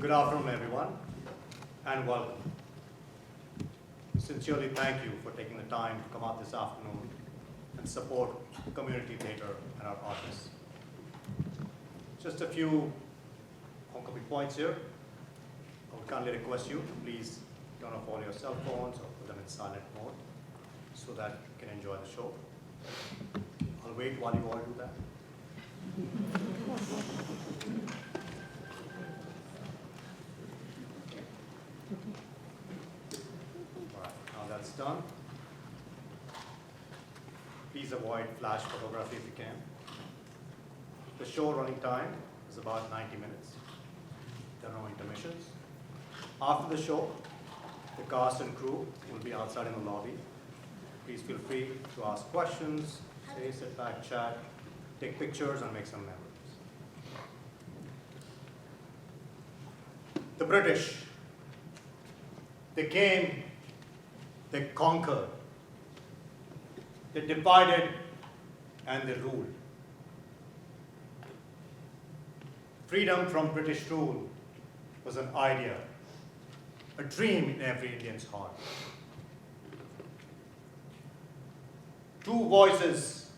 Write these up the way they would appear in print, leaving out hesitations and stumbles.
Good afternoon, everyone, and welcome. Sincerely thank you for taking the time to come out this afternoon and support community theatre and our artists. Just a few homecoming points here. I would kindly request you to please turn off all your cell phones or put them in silent mode so that you can enjoy the show. I'll wait while you all do that. All right, now that's done. Please avoid flash photography if you can. The show running time is about 90 minutes. There are no intermissions. After the show, the cast and crew will be outside in the lobby. Please feel free to ask questions, stay, sit back, chat, take pictures, and make some memories. The British, they came, they conquered, they divided, and they ruled. Freedom from British rule was an idea, a dream in every Indian's heart. Two voices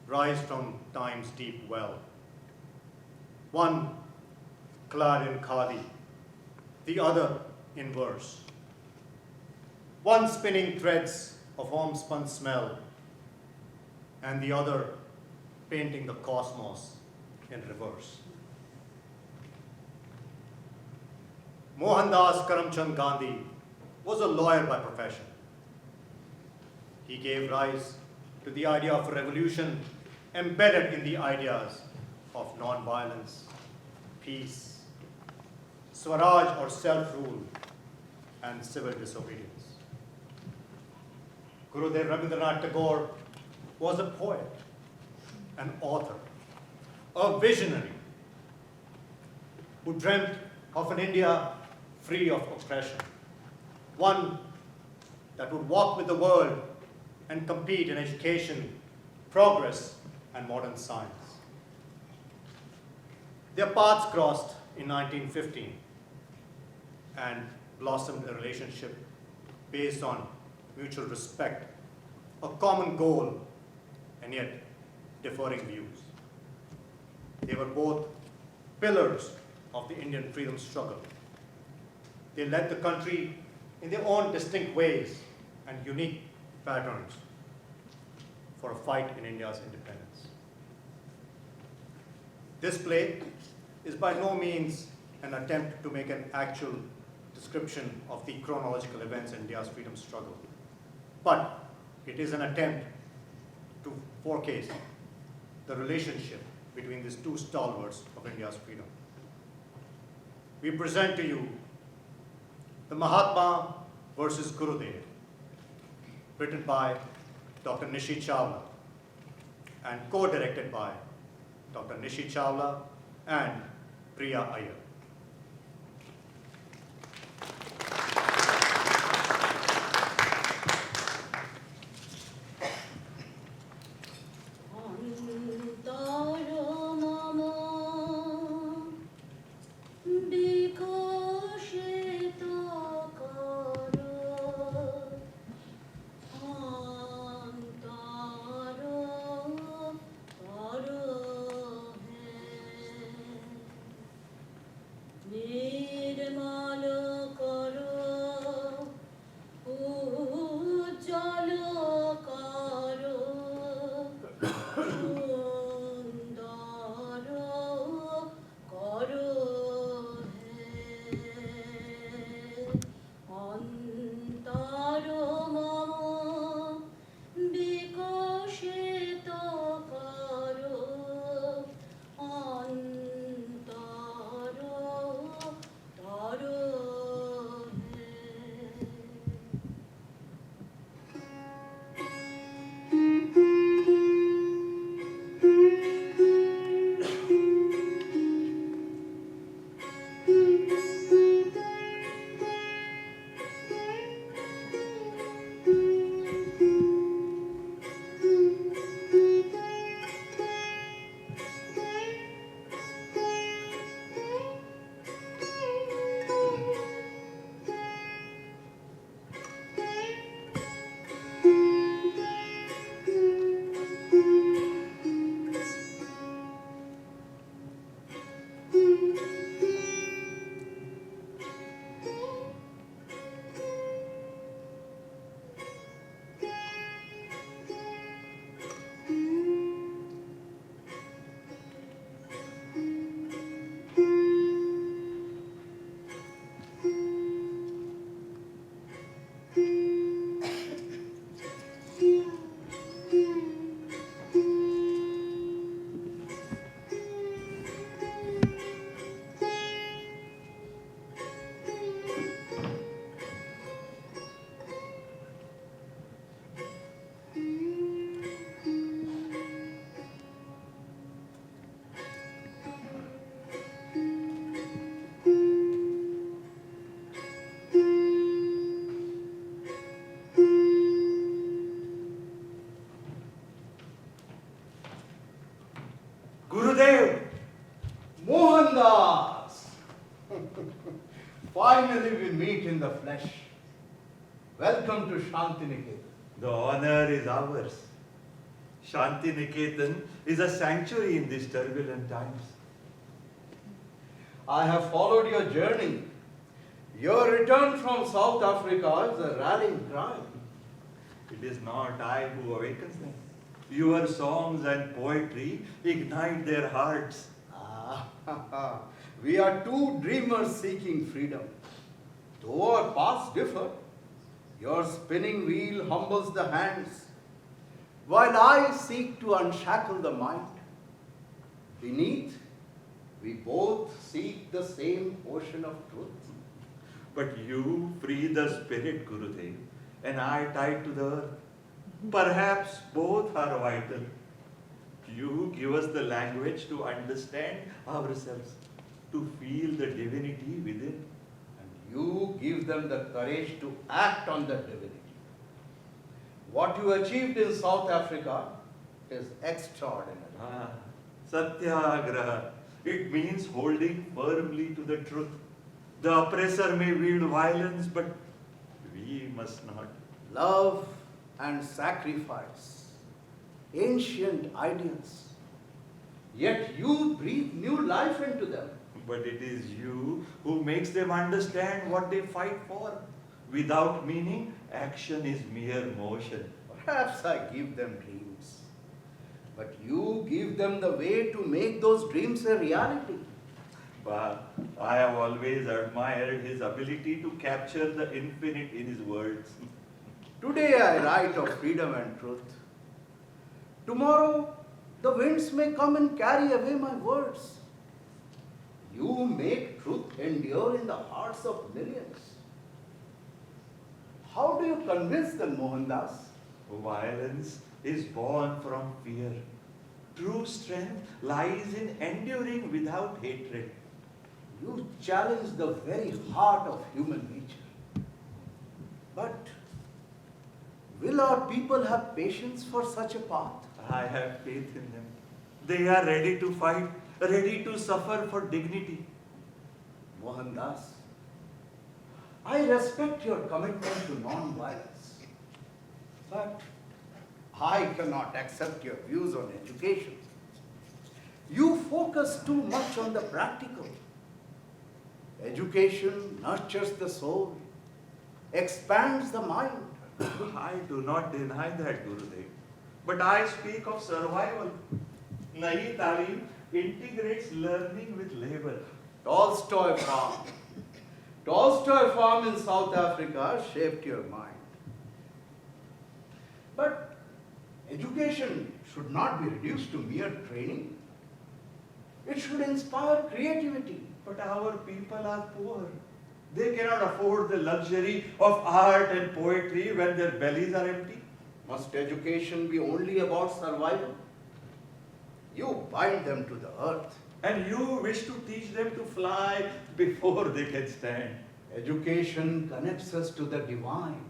rise from time's deep well. One clad in khadi, the other in verse. One spinning threads of homespun smell, and the other painting the cosmos in reverse. Mohandas Karamchand Gandhi was a lawyer by profession. He gave rise to the idea of a revolution embedded in the ideas of non-violence, peace, Swaraj or self-rule, and civil disobedience. Gurudev Rabindranath Tagore was a poet, an author, a visionary who dreamt of an India free of oppression, one that would walk with the world and compete in education, progress, and modern science. Their paths crossed in 1915 and blossomed a relationship based on mutual respect, a common goal, and yet differing views. They were both pillars of the Indian freedom struggle. They led the country in their own distinct ways and unique patterns for a fight in India's independence. This play is by no means an attempt to make an actual description of the chronological events in India's freedom struggle, but it is an attempt to forecast the relationship between these two stalwarts of India's freedom. We present to you the Mahatma versus Gurudev, written by Dr. Nishi Chawla and co-directed by Dr. Nishi Chawla and Priya Iyer. in the flesh. Welcome to Shantiniketan. The honor is ours. Shantiniketan is a sanctuary in these turbulent times. I have followed your journey. Your return from South Africa is a rallying cry. It is not I who awakens them. Your songs and poetry ignite their hearts. We are two dreamers seeking freedom. Though our paths differ, your spinning wheel humbles the hands, while I seek to unshackle the mind. Beneath, we both seek the same ocean of truth. But you free the spirit, Gurudev, and I tied to the earth. Perhaps both are vital. You give us the language to understand ourselves, to feel the divinity within. And you give them the courage to act on that divinity. What you achieved in South Africa is extraordinary. Satyagraha. It means holding firmly to the truth. The oppressor may wield violence, but we must not. Love and sacrifice, ancient ideals. Yet you breathe new life into them. But it is you who makes them understand what they fight for. Without meaning, action is mere motion. Perhaps I give them dreams, but you give them the way to make those dreams a reality. But I have always admired his ability to capture the infinite in his words. Today I write of freedom and truth. Tomorrow the winds may come and carry away my words. You make truth endure in the hearts of millions. How do you convince them, Mohandas? Violence is born from fear. True strength lies in enduring without hatred. You challenge the very heart of human nature. But will our people have patience for such a path? I have faith in them. They are ready to fight, ready to suffer for dignity. Mohandas, I respect your commitment to non-violence, but I cannot accept your views on education. You focus too much on the practical. Education nurtures the soul, expands the mind. I do not deny that, Gurudev. But I speak of survival. Nahi Talim integrates learning with labor. Tolstoy farm in South Africa shaped your mind. But education should not be reduced to mere training. It should inspire creativity. But our people are poor. They cannot afford the luxury of art and poetry when their bellies are empty. Must education be only about survival? You bind them to the earth. And you wish to teach them to fly before they can stand. Education connects us to the divine,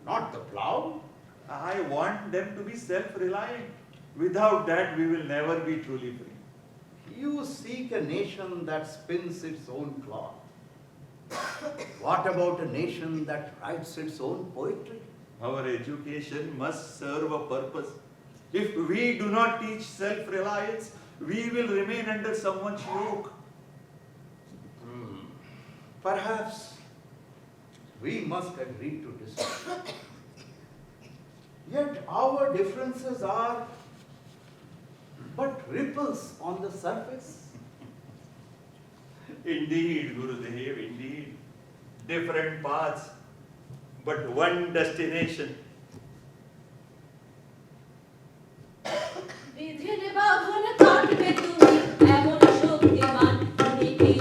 not the plow. I want them to be self-reliant. Without that, we will never be truly free. You seek a nation that spins its own cloth. What about a nation that writes its own poetry? Our education must serve a purpose. If we do not teach self-reliance, we will remain under someone's yoke. Perhaps we must agree to disagree. Yet our differences are but ripples on the surface. Indeed, Gurudev, indeed. Different paths, but one destination. বিধির বাঁধন কাটবে তুমি এমন শক্তিমান তুমি কি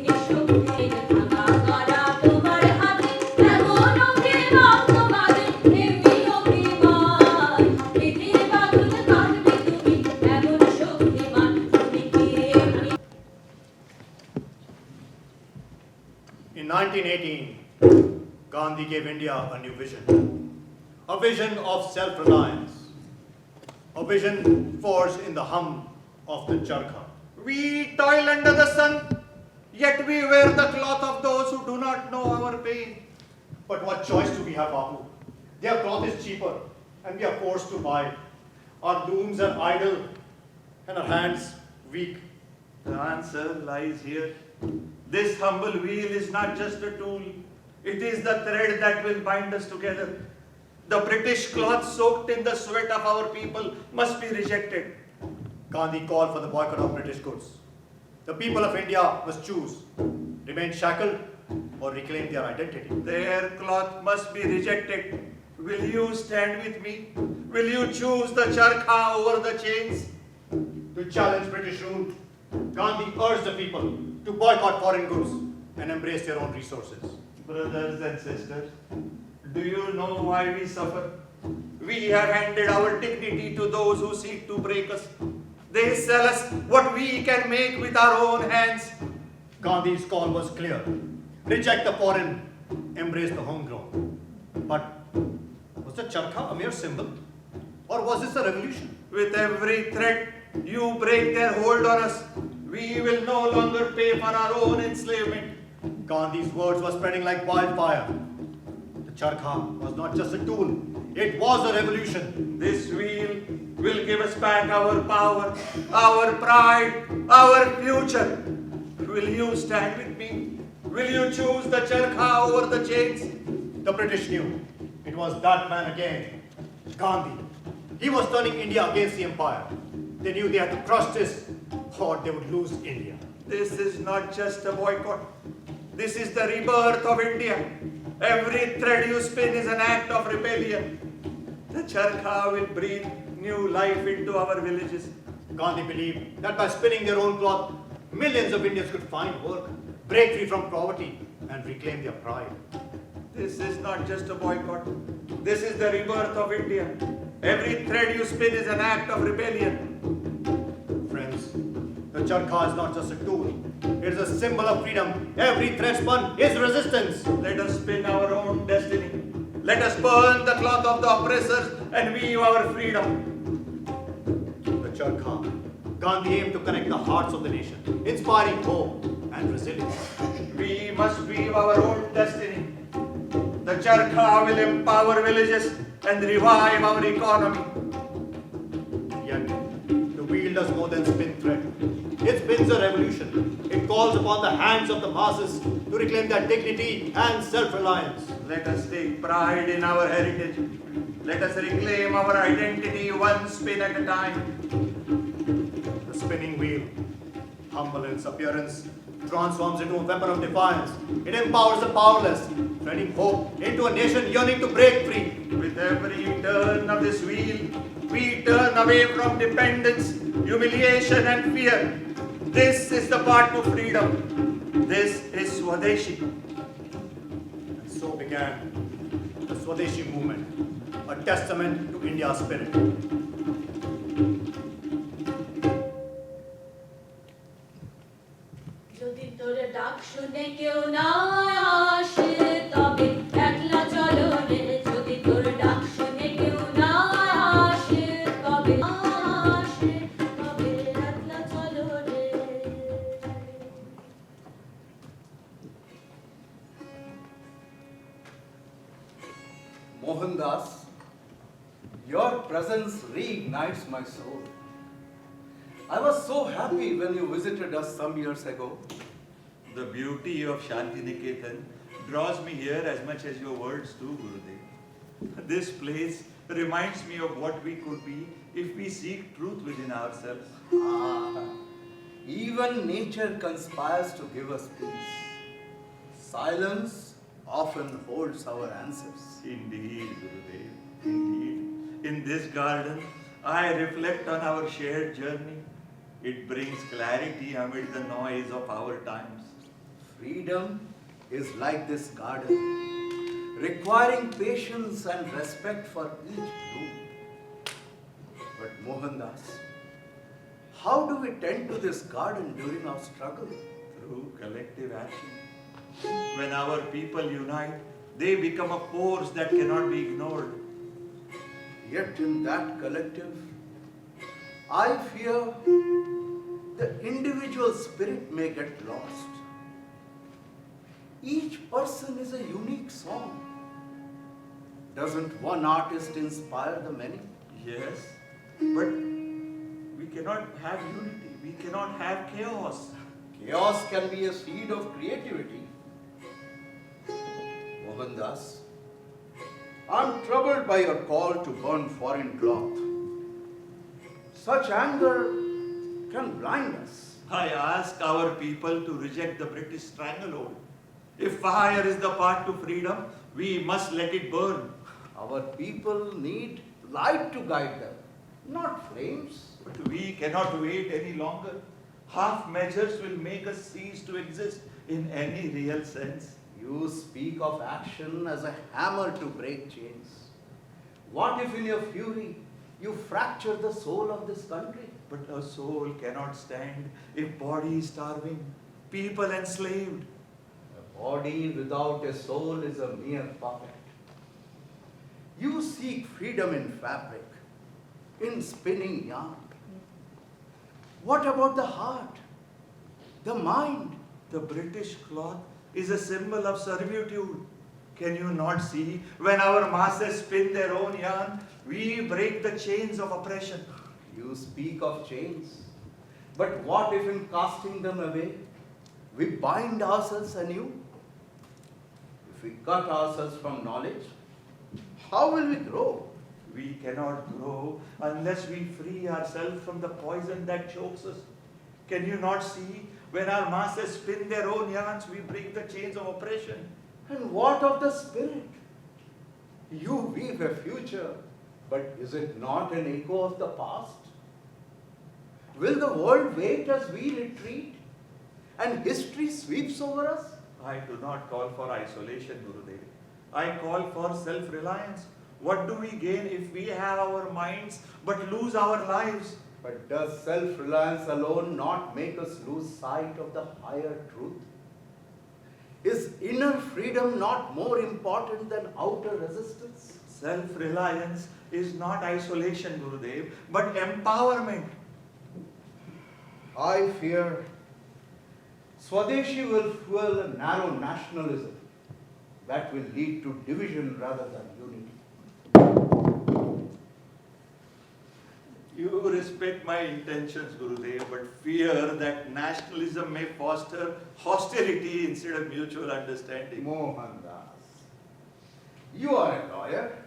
নিঃশক্তি থাকা করা তোমার হাতে এমন অভিমানবাদে এমনি অভিমান বিধির বাঁধন কাটবে তুমি এমন শক্তিমান তুমি কি In 1918, Gandhi gave India a new a vision of self-reliance, a vision forged in the hum of the charkha. We toil under the sun, Yet we wear the cloth of those who do not know our pain. But what choice do we have, Babu? Their cloth is cheaper, and we are forced to buy. Our looms are idle, and our hands weak. The answer lies here. This humble wheel is not just a tool. It is the thread that will bind us together. The British cloth soaked in the sweat of our people must be rejected. Gandhi called for the boycott of British goods. The people of India must choose, remain shackled or reclaim their identity. Their cloth must be rejected. Will you stand with me? Will you choose the charkha over the chains? To challenge British rule, Gandhi urged the people to boycott foreign goods and embrace their own resources. Brothers and sisters, do you know why we suffer? We have handed our dignity to those who seek to break us. They sell us what we can make with our own hands. Gandhi's call was clear. Reject the foreign, embrace the homegrown. But was the charkha a mere symbol? Or was this a revolution? With every threat you break their hold on us, we will no longer pay for our own enslavement. Gandhi's words were spreading like wildfire. The charkha was not just a tool, it was a revolution. This wheel will give us back our power, our pride, our future. Will you stand with me? Will you choose the charkha over the chains? The British knew it was that man again, Gandhi. He was turning India against the empire. They knew they had to crush this or they would lose India. This is not just a boycott. This is the rebirth of India. Every thread you spin is an act of rebellion. The charkha will breathe new life into our villages. Gandhi believed that by spinning their own cloth, millions of Indians could find work, break free from poverty, and reclaim their pride. This is not just a boycott. This is the rebirth of India. Every thread you spin is an act of rebellion. Friends, the charkha is not just a tool. It is a symbol of freedom. Every thread spun is resistance. Let us spin our own destiny. Let us burn the cloth of the oppressors and weave our freedom. The charkha. Gandhi aimed to connect the hearts of the nation, inspiring hope and resilience. We must weave our own destiny. The charkha will empower villages and revive our economy. Yet, the wheel does more than spin thread. It spins a revolution. It calls upon the hands of the masses to reclaim their dignity and self-reliance. Let us take pride in our heritage. Let us reclaim our identity one spin at a time. The spinning wheel, humble in its appearance, transforms into a weapon of defiance. It empowers the powerless, spreading hope into a nation yearning to break free. With every turn of this wheel, we turn away from dependence, humiliation and fear. This is the path to freedom. This is Swadeshi. And so began the Swadeshi movement, a testament to India's spirit. যদি তোর ডাক শুনে কেউ না আসে তবে একলা চলো রে যদি তোর ডাক শুনে কেউ না আসে তবে একলা চলো রে Mohandas, your presence reignites my soul. I was so happy when you visited us some years ago. The beauty of Shantiniketan draws me here as much as your words do, Gurudev. This place reminds me of what we could be if we seek truth within ourselves. Even nature conspires to give us peace. Silence often holds our answers. Indeed, Gurudev, indeed. In this garden, I reflect on our shared journey. It brings clarity amid the noise of our times. Freedom is like this garden, requiring patience and respect for each bloom. But Mohandas, how do we tend to this garden during our struggle? Through collective action. When our people unite, they become a force that cannot be ignored. Yet in that collective, I fear the individual spirit may get lost. Each person is a unique song. Doesn't one artist inspire the many? Yes, but we cannot have unity. We cannot have chaos. Chaos can be a seed of creativity. Mohandas, I'm troubled by your call to burn foreign cloth. Such anger can blind us. I ask our people to reject the British stranglehold. If fire is the path to freedom, we must let it burn. Our people need light to guide them, not flames. But we cannot wait any longer. Half measures will make us cease to exist in any real sense. You speak of action as a hammer to break chains. What if in your fury you fracture the soul of this country? But a soul cannot stand if body is starving, people enslaved. A body without a soul is a mere puppet. You seek freedom in fabric, in spinning yarn. What about the heart, the mind? The British cloth is a symbol of servitude. Can you not see? When our masses spin their own yarn, we break the chains of oppression. You speak of chains, but what if in casting them away, we bind ourselves anew? If we cut ourselves from knowledge, how will we grow? We cannot grow unless we free ourselves from the poison that chokes us. Can you not see? When our masses spin their own yarns, we break the chains of oppression. And what of the spirit? You weave a future, but is it not an echo of the past? Will the world wait as we retreat and history sweeps over us? I do not call for isolation, Gurudev. I call for self-reliance. What do we gain if we have our minds but lose our lives? But does self-reliance alone not make us lose sight of the higher truth? Is inner freedom not more important than outer resistance? Self-reliance is not isolation, Gurudev, but empowerment. I fear Swadeshi will fuel a narrow nationalism that will lead to division rather than unity. You respect my intentions, Gurudev, but fear that nationalism may foster hostility instead of mutual understanding. Mohandas, you are a lawyer.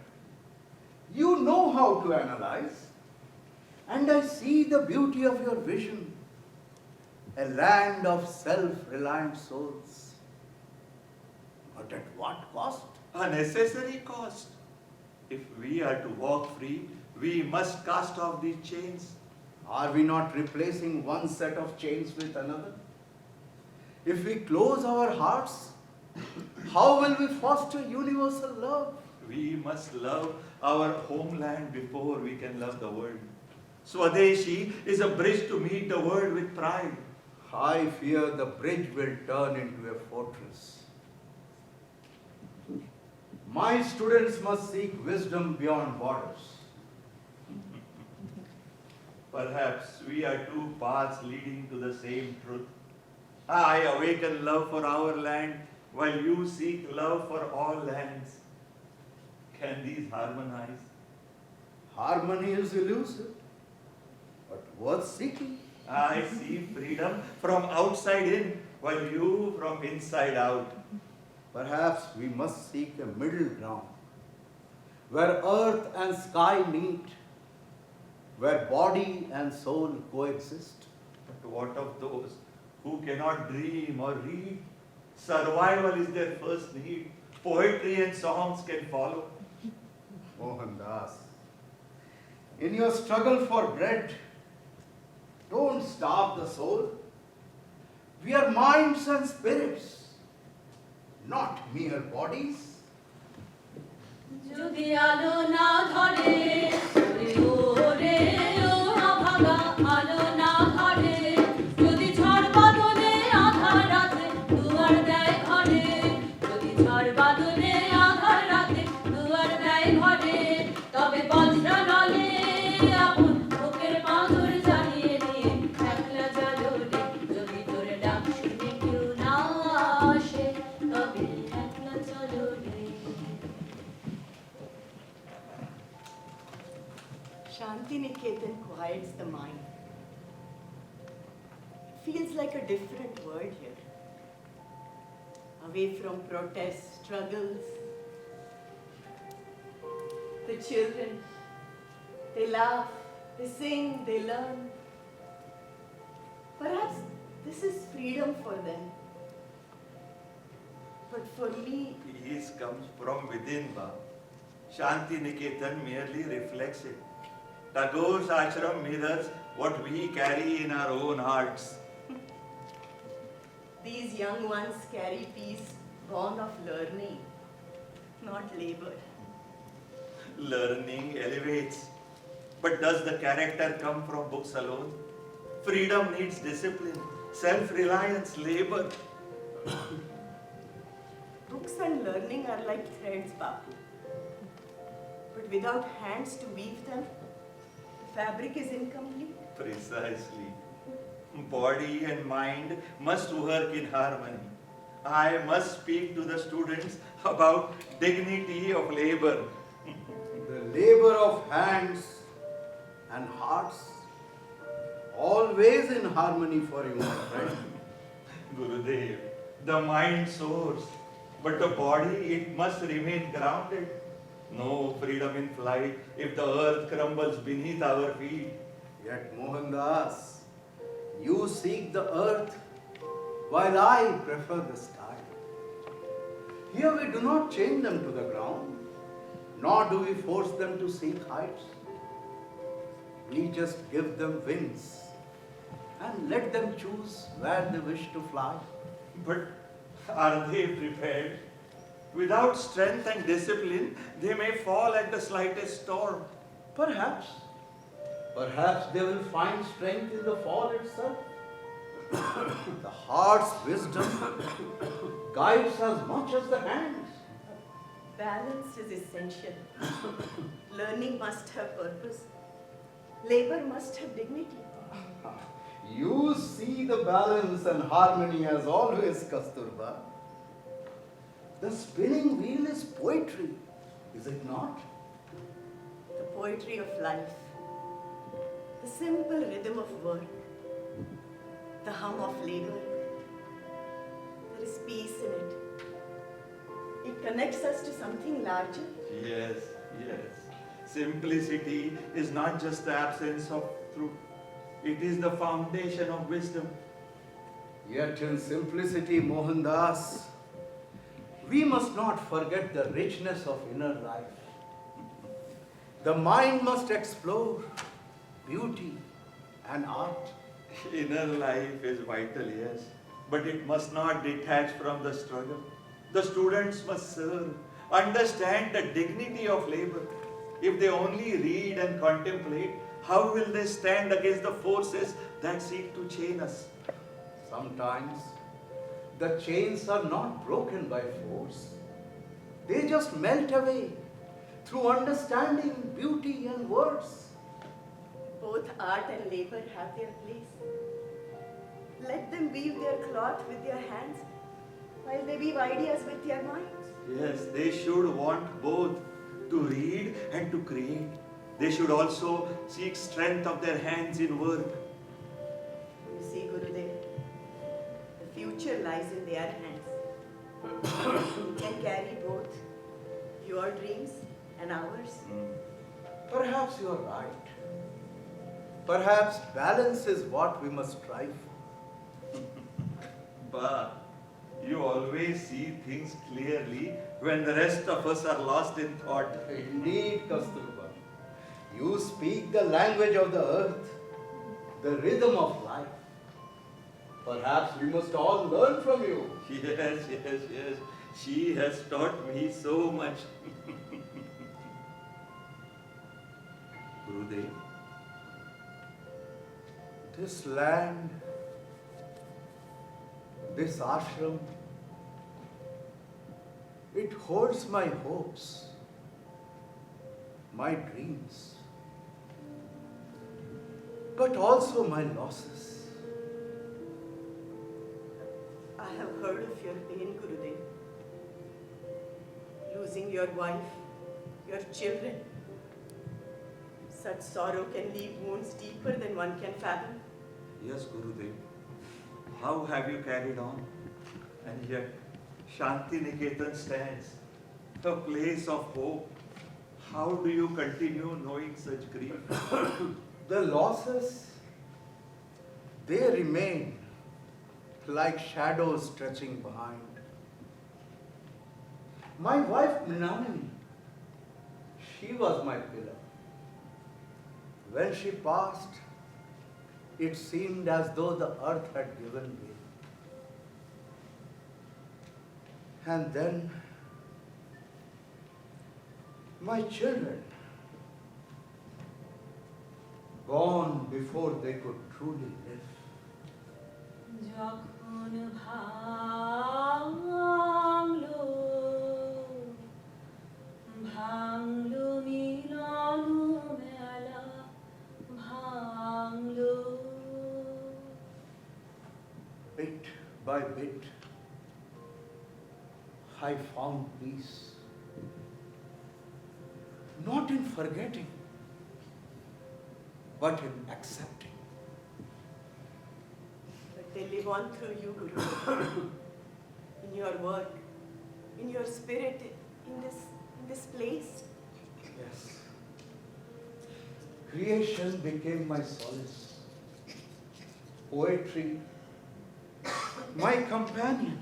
You know how to analyze. And I see the beauty of your vision. A land of self-reliant souls. But at what cost? A necessary cost. If we are to walk free, we must cast off these chains. Are we not replacing one set of chains with another? If we close our hearts, how will we foster universal love? We must love our homeland before we can love the world. Swadeshi is a bridge to meet the world with pride. I fear the bridge will turn into a fortress. My students must seek wisdom beyond borders. Perhaps we are two paths leading to the same truth. I awaken love for our land while you seek love for all lands. Can these harmonize? Harmony is elusive, but worth seeking. I see freedom from outside in while you from inside out. Perhaps we must seek a middle ground, where earth and sky meet, where body and soul coexist. But what of those who cannot dream or read? Survival is their first need. Poetry and songs can follow. Mohandas, in your struggle for bread, don't starve the soul. We are minds and spirits, not mere bodies. যদি আলো না ধরে ওরে ওরে ও ভাগা আলো না ধরে যদি ঝড় বাদলে আধার রাতে দুয়ার দেয় ঘরে যদি ঝড় বাদলে আধার রাতে দুয়ার দেয় ঘরে তবে বজ্রা নলে আপন বুকের পাঁজর জ্বালিয়ে দিয়ে একলা জ্বালোরে যদি তোর ডাক শুনে কেউ না আসে তবে Shantiniketan quiets the mind. It feels like a different world here. Away from protests, struggles. The children, they laugh, they sing, they learn. Perhaps this is freedom for them. But for me, Peace comes from within, Ba. Shanti Niketan merely reflects it. Tagore's ashram mirrors what we carry in our own hearts. these young ones carry peace born of learning, not labor. Learning elevates. But does the character come from books alone? Freedom needs discipline, self-reliance, labor. Books and learning are like threads, Bapu. But without hands to weave them, the fabric is incomplete. Precisely. Body and mind must work in harmony. I must speak to the students about dignity of labor. The labor of hands and hearts, always in harmony for you, my friend. Gurudev, the mind soars, but the body, it must remain grounded. No freedom in flight if the earth crumbles beneath our feet. Yet, Mohandas, you seek the earth while I prefer the sky. Here we do not chain them to the ground, nor do we force them to seek heights. We just give them wings and let them choose where they wish to fly. But are they prepared? Without strength and discipline, they may fall at the slightest storm. Perhaps they will find strength in the fall itself. The heart's wisdom guides as much as the hands. Balance is essential. Learning must have purpose. Labor must have dignity. You see the balance and harmony as always, Kasturba. The spinning wheel is poetry, is it not? The poetry of life. The simple rhythm of work. The hum of labor. There is peace in it. It connects us to something larger. Yes, yes. Simplicity is not just the absence of truth. It is the foundation of wisdom. Yet in simplicity, Mohandas, we must not forget the richness of inner life. The mind must explore beauty and art. Inner life is vital, yes, but it must not detach from the struggle. The students must serve, understand the dignity of labor. If they only read and contemplate, how will they stand against the forces that seek to chain us? Sometimes the chains are not broken by force. They just melt away through understanding, beauty and words. Both art and labor have their place. Let them weave their cloth with their hands while they weave ideas with their minds. Yes, they should want both, to read and to create. They should also seek strength of their hands in work. You see, Gurudev, the future lies in their hands. You can carry both your dreams and ours. Perhaps you are right. Perhaps balance is what we must strive for. But you always see things clearly when the rest of us are lost in thought. Indeed, Kasturba. You speak the language of the earth, the rhythm of life. Perhaps we must all learn from you. Yes, yes, yes. She has taught me so much. Gurudev, This land, this ashram, it holds my hopes, my dreams, but also my losses. I have heard of your pain, Gurudev. Losing your wife, your children. such sorrow can leave wounds deeper than one can fathom. Yes, Gurudev. How have you carried on? And yet, Shanti Niketan stands, a place of hope. How do you continue knowing such grief? The losses, they remain like shadows stretching behind. My wife Minamini, she was my pillar. When she passed, it seemed as though the earth had given way. And then, my children, gone before they could truly live. যখন ভাঙলো ভাঙলো মিলন মেলা ভাঙলো Bit by bit, I found peace. Not in forgetting, but in accepting. But they live on through you, Guru. In your work, in your spirit, in this place. Yes. Creation became my solace. Poetry, my companion.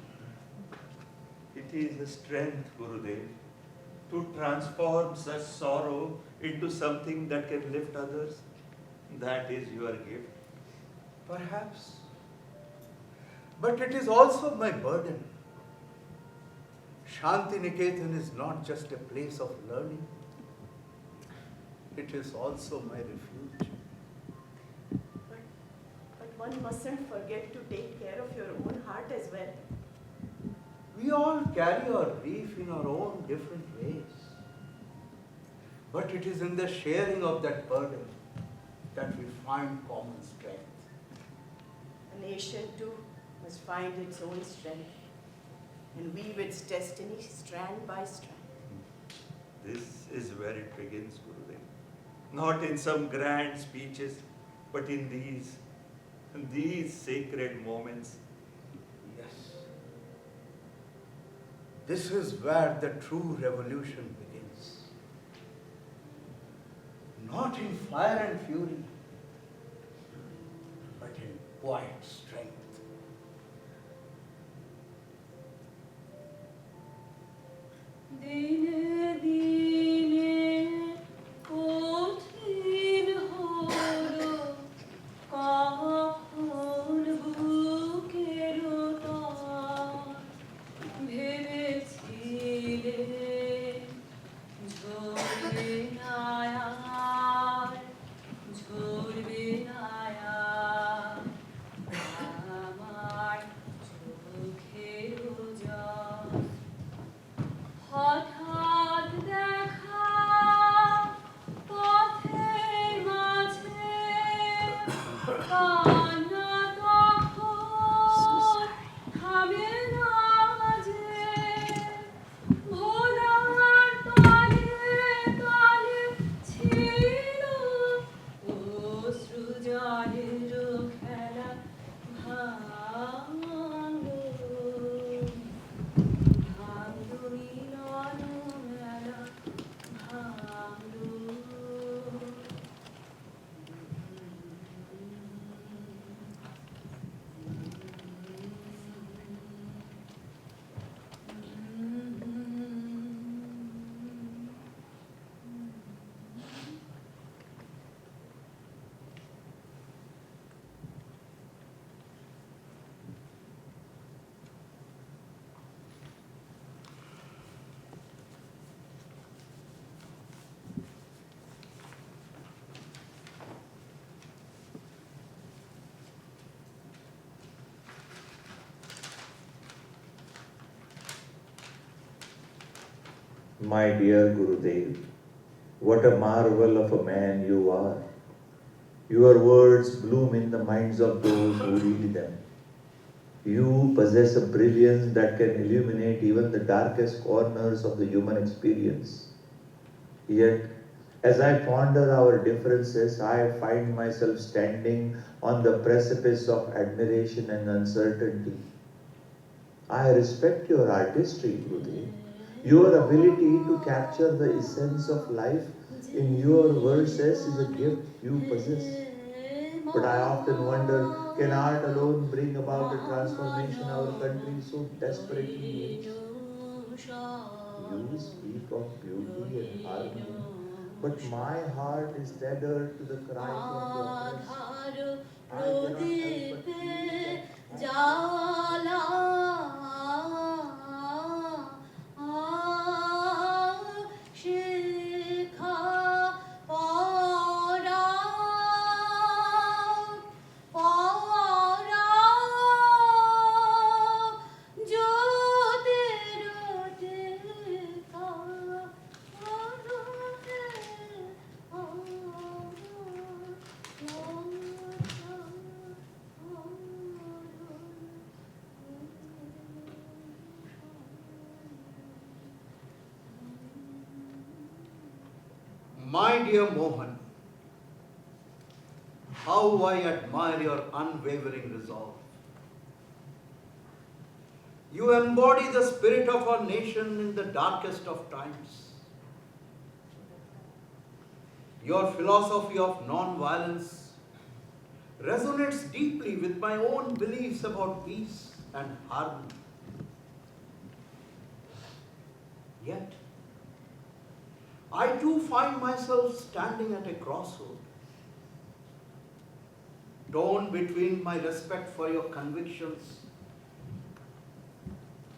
It is a strength, Gurudev, to transform such sorrow into something that can lift others. That is your gift. Perhaps. But it is also my burden. Shanti Niketan is not just a place of learning. It is also my refuge. But one mustn't forget to take care of your own heart as well. We all carry our grief in our own different ways. But it is in the sharing of that burden that we find common strength. A nation too must find its own strength and weave its destiny strand by strand. This is where it begins, Gurudev. Not in some grand speeches, but in these sacred moments. Yes. This is where the true revolution begins. Not in fire and fury, but in quiet strength. দিনে দিনে কঠিন হলো কখন বুকের টান ভেবেছিলে ঝরবে না আর ঝরবে না আর আমার চোখের জল হঠাৎ দেখা পথের মাঝে কান্না তখন থামে না যে ভোলার তলে তলে ছিল অশ্রু জলের খেলা ভাঙলো ভাঙলো মিলন মেলা ভাঙলো My dear Gurudev, what a marvel of a man you are. Your words bloom in the minds of those who read them. You possess a brilliance that can illuminate even the darkest corners of the human experience. Yet, As I ponder our differences, I find myself standing on the precipice of admiration and uncertainty. I respect your artistry, Gurudev. Your ability to capture the essence of life in your verses is a gift you possess. But I often wonder, can art alone bring about the transformation our country so desperately needs? You speak of beauty and harmony, but my heart is tethered to the cry of the oppressed. I cannot help but feel that Jala Shikha Pora Pora Jyotirudika My dear Mohan, how I admire your unwavering resolve. You embody the spirit of our nation in the darkest of times. Your philosophy of non-violence resonates deeply with my own beliefs about peace and harmony. Yet, I too find myself standing at a crossroad, torn between my respect for your convictions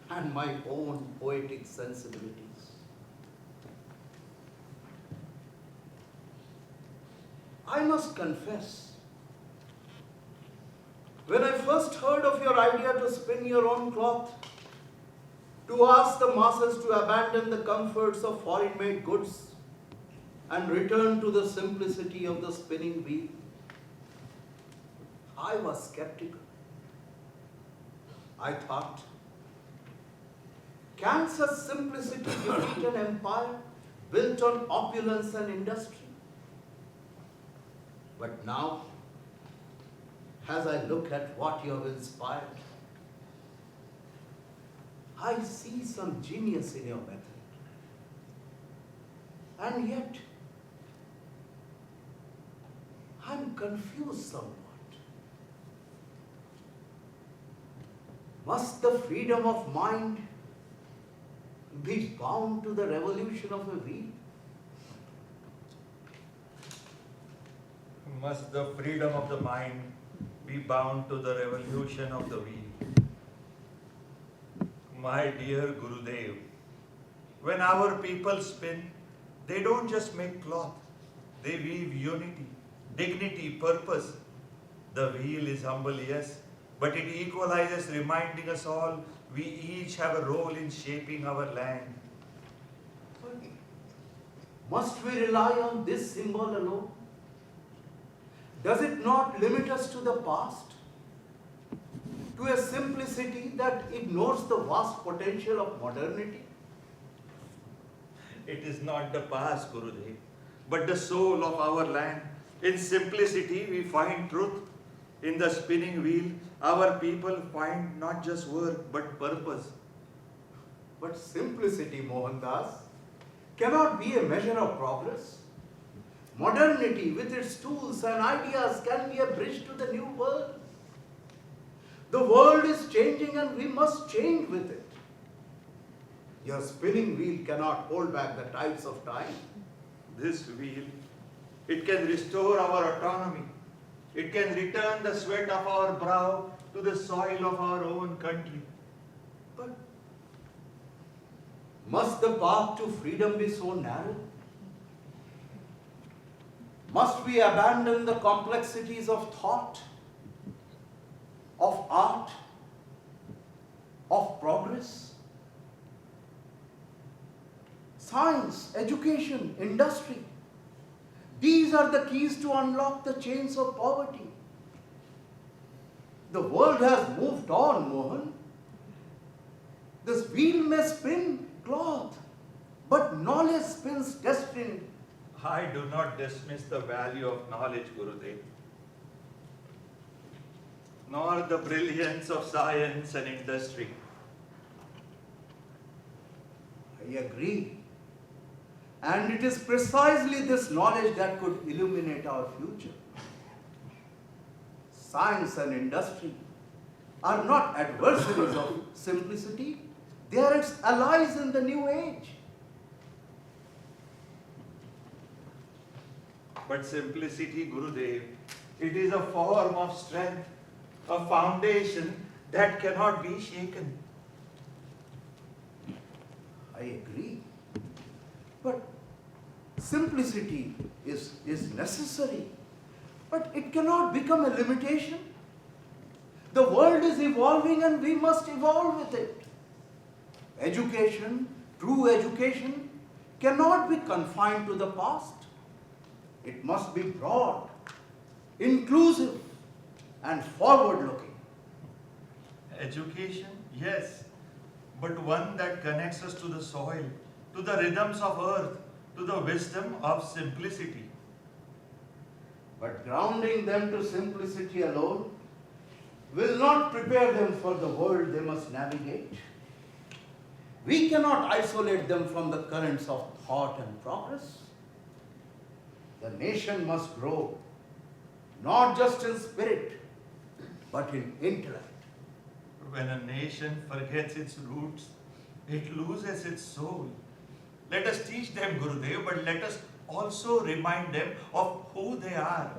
and my own poetic sensibilities. I must confess, when I first heard of your idea to spin your own cloth, to ask the masses to abandon the comforts of foreign-made goods and return to the simplicity of the spinning wheel, I was skeptical. I thought, can such simplicity defeat an empire built on opulence and industry? But now, as I look at what you have inspired, I see some genius in your method. And yet, I'm confused somewhat. Must the freedom of mind be bound to the revolution of a wheel? Must the freedom of the mind be bound to the revolution of the wheel? My dear Gurudev, when our people spin, they don't just make cloth, they weave unity, dignity, purpose. The wheel is humble, yes, but it equalizes, reminding us all we each have a role in shaping our land. Must we rely on this symbol alone? Does it not limit us to the past? To a simplicity that ignores the vast potential of modernity? It is not the past, Gurudev, but the soul of our land. In simplicity, we find truth. In the spinning wheel, our people find not just work, but purpose. But simplicity, Mohandas, cannot be a measure of progress. Modernity, with its tools and ideas, can be a bridge to the new world. The world is changing and we must change with it. Your spinning wheel cannot hold back the tides of time. This wheel, it can restore our autonomy. It can return the sweat of our brow to the soil of our own country. But must the path to freedom be so narrow? Must we abandon the complexities of thought, of art, of progress? Science, education, industry, these are the keys to unlock the chains of poverty. The world has moved on, Mohan. This wheel may spin cloth, but knowledge spins destiny I do not dismiss the value of knowledge, Gurudev, nor the brilliance of science and industry. I agree. And it is precisely this knowledge that could illuminate our future. Science and industry are not adversaries of simplicity, they are its allies in the new age. But simplicity, Gurudev, it is a form of strength, a foundation that cannot be shaken. I agree. But simplicity is necessary. But it cannot become a limitation. The world is evolving and we must evolve with it. Education, true education, cannot be confined to the past. It must be broad, inclusive, and forward-looking. Education, yes, but one that connects us to the soil, to the rhythms of earth, to the wisdom of simplicity. But grounding them to simplicity alone will not prepare them for the world they must navigate. We cannot isolate them from the currents of thought and progress. The nation must grow, not just in spirit, but in intellect. When a nation forgets its roots, it loses its soul. Let us teach them, Gurudev, but let us also remind them of who they are.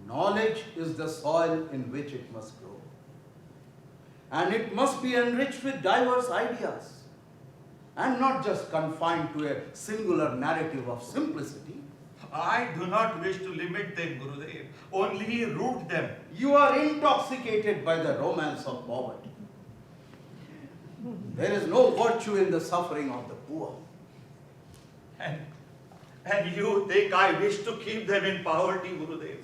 Knowledge is the soil in which it must grow. And it must be enriched with diverse ideas, and not just confined to a singular narrative of simplicity. I do not wish to limit them, Gurudev, only root them. You are intoxicated by the romance of poverty. There is no virtue in the suffering of the poor. And you think I wish to keep them in poverty, Gurudev?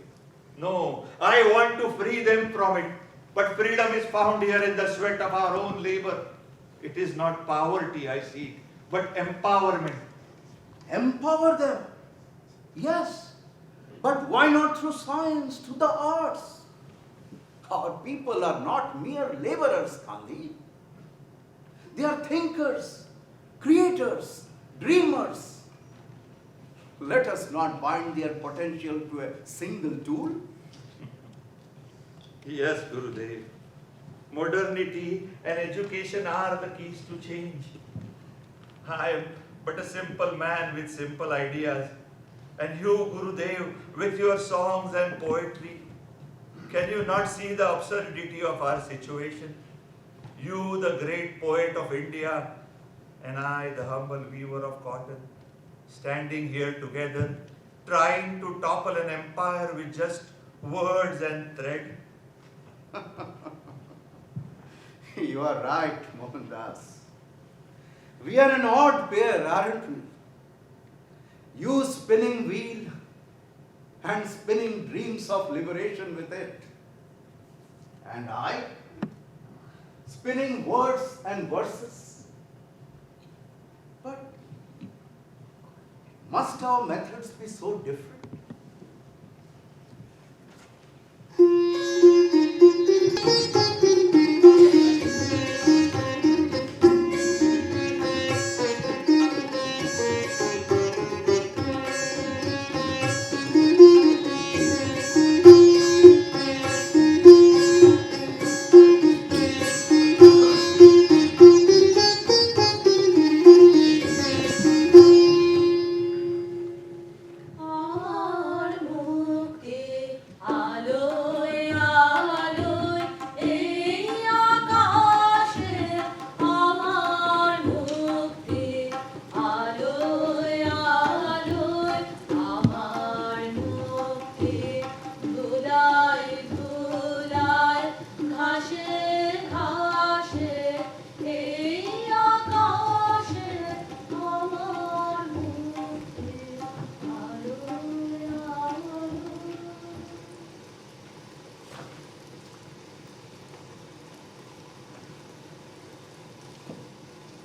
No, I want to free them from it. But freedom is found here in the sweat of our own labor. It is not poverty I seek, but empowerment. Empower them. Yes, but why not through science, through the arts? Our people are not mere laborers, Gandhi. They are thinkers, creators, dreamers. Let us not bind their potential to a single tool. Yes, Gurudev. Modernity and education are the keys to change. I am but a simple man with simple ideas. And you, Gurudev, with your songs and poetry, can you not see the absurdity of our situation? You, the great poet of India, and I, the humble weaver of cotton, standing here together, trying to topple an empire with just words and thread. You are right, Mohandas. We are an odd pair, aren't we? You spinning wheel and spinning dreams of liberation with it. And I spinning words and verses. But must our methods be so different?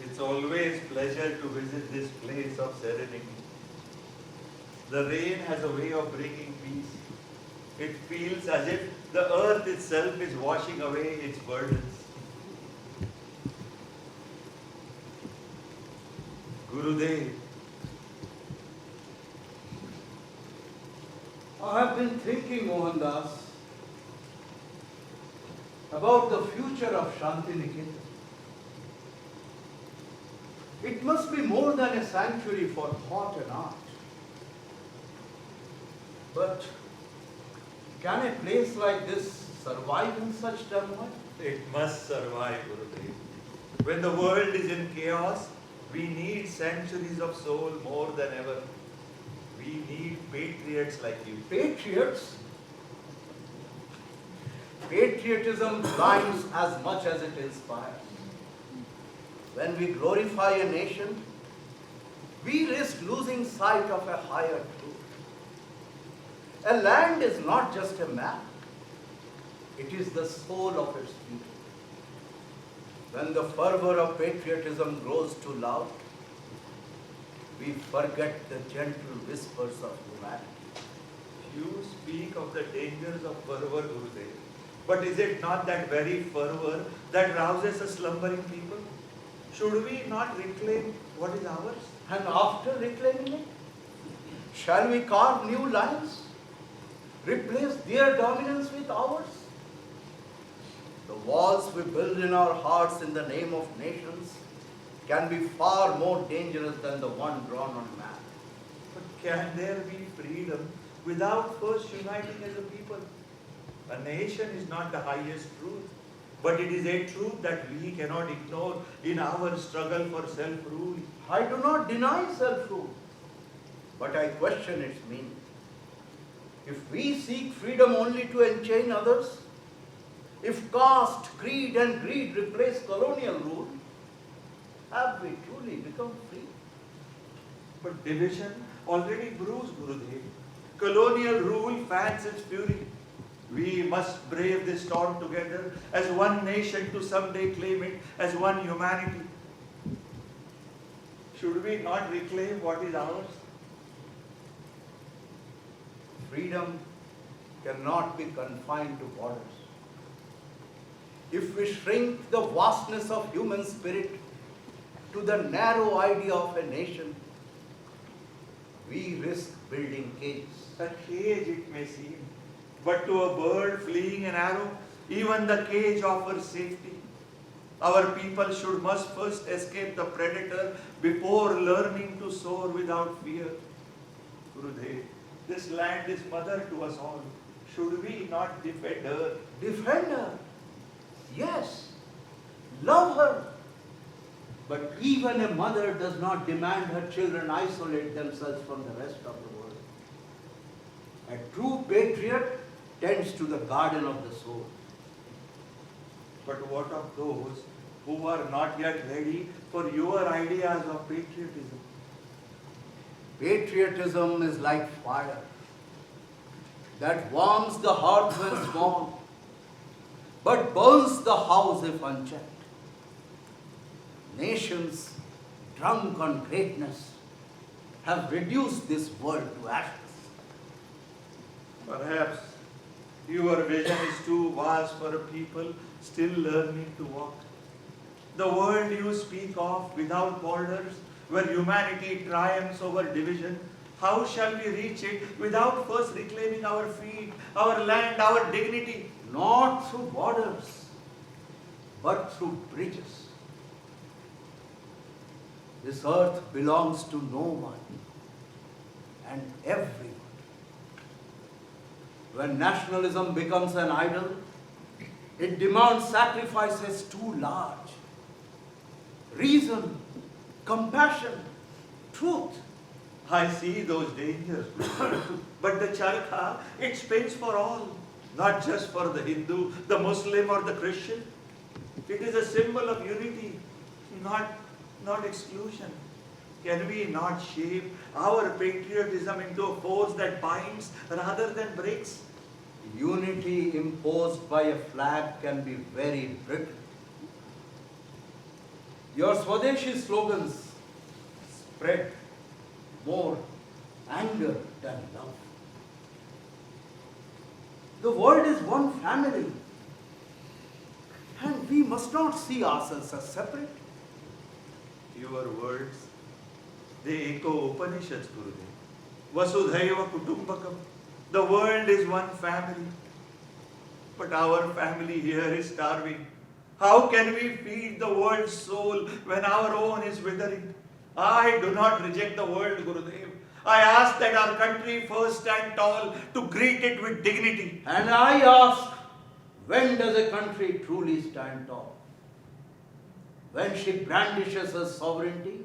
It's always pleasure to visit this place of serenity. The rain has a way of bringing peace. It feels as if the earth itself is washing away its burdens. Gurudev, I have been thinking, Mohandas, about the future of Shantiniketan. It must be more than a sanctuary for thought and art. But can a place like this survive in such turmoil? it must survive, Gurudev. When the world is in chaos, we need sanctuaries of soul more than ever. We need patriots like you. Patriots? Patriotism blinds as much as it inspires. When we glorify a nation, we risk losing sight of a higher truth. A land is not just a map, it is the soul of its people. When the fervor of patriotism grows too loud, we forget the gentle whispers of humanity. You speak of the dangers of fervor, Gurudev. But is it not that very fervor that rouses a slumbering people? Should we not reclaim what is ours? And after reclaiming it, shall we carve new lines? Replace their dominance with ours? The walls we build in our hearts in the name of nations can be far more dangerous than the one drawn on a map. But can there be freedom without first uniting as a people? A nation is not the highest truth, but it is a truth that we cannot ignore in our struggle for self-rule. I do not deny self-rule, but I question its meaning. If we seek freedom only to enchain others, if caste, creed and greed replace colonial rule, have we truly become free? But division already brews, Gurudev. Colonial rule fans its fury. We must brave this storm together as one nation to someday claim it as one humanity. Should we not reclaim what is ours? Freedom cannot be confined to borders. If we shrink the vastness of human spirit to the narrow idea of a nation, we risk building cages. A cage it may seem, but to a bird fleeing an arrow, even the cage offers safety. Our people must first escape the predator before learning to soar without fear. Gurudev, this land is mother to us all. Should we not defend her? Defend her. Yes. Love her. But even a mother does not demand her children isolate themselves from the rest of the world. A true patriot tends to the garden of the soul. But what of those who are not yet ready for your ideas of patriotism? Patriotism is like fire that warms the heart when small, but burns the house if unchecked. Nations drunk on greatness have reduced this world to ashes. Perhaps your vision is too vast for a people still learning to walk. The world you speak of without borders, where humanity triumphs over division, how shall we reach it without first reclaiming our feet, our land, our dignity? Not through borders, but through bridges. This earth belongs to no one and everyone. When nationalism becomes an idol, it demands sacrifices too large. Reason, compassion, truth. I see those dangers. But the charkha, it spins for all, not just for the Hindu, the Muslim or the Christian. It is a symbol of unity, not exclusion. Can we not shape our patriotism into a force that binds rather than breaks? Unity imposed by a flag can be very brittle. Your Swadeshi slogans spread more anger than love. The world is one family, and we must not see ourselves as separate. Your words, they echo Upanishads, Gurudev. Vasudhaiva Kutumbakam. The world is one family. But our family here is starving. How can we feed the world's soul when our own is withering? I do not reject the world, Gurudev. I ask that our country first stand tall to greet it with dignity. And I ask, when does a country truly stand tall? When she brandishes her sovereignty,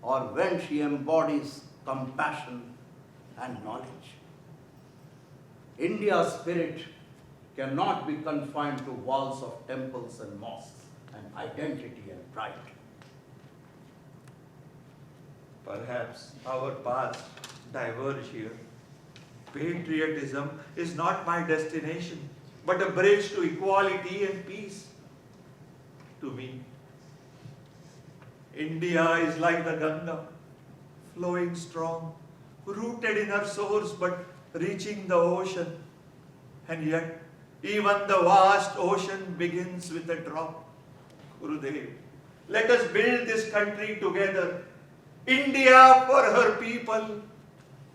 or when she embodies compassion and knowledge? India's spirit cannot be confined to walls of temples and mosques and identity and pride. Perhaps our paths diverge here. Patriotism is not my destination, but a bridge to equality and peace. To me, India is like the Ganga, flowing strong, rooted in her source but reaching the ocean. And yet, even the vast ocean begins with a drop. Gurudev, let us build this country together. India for her people,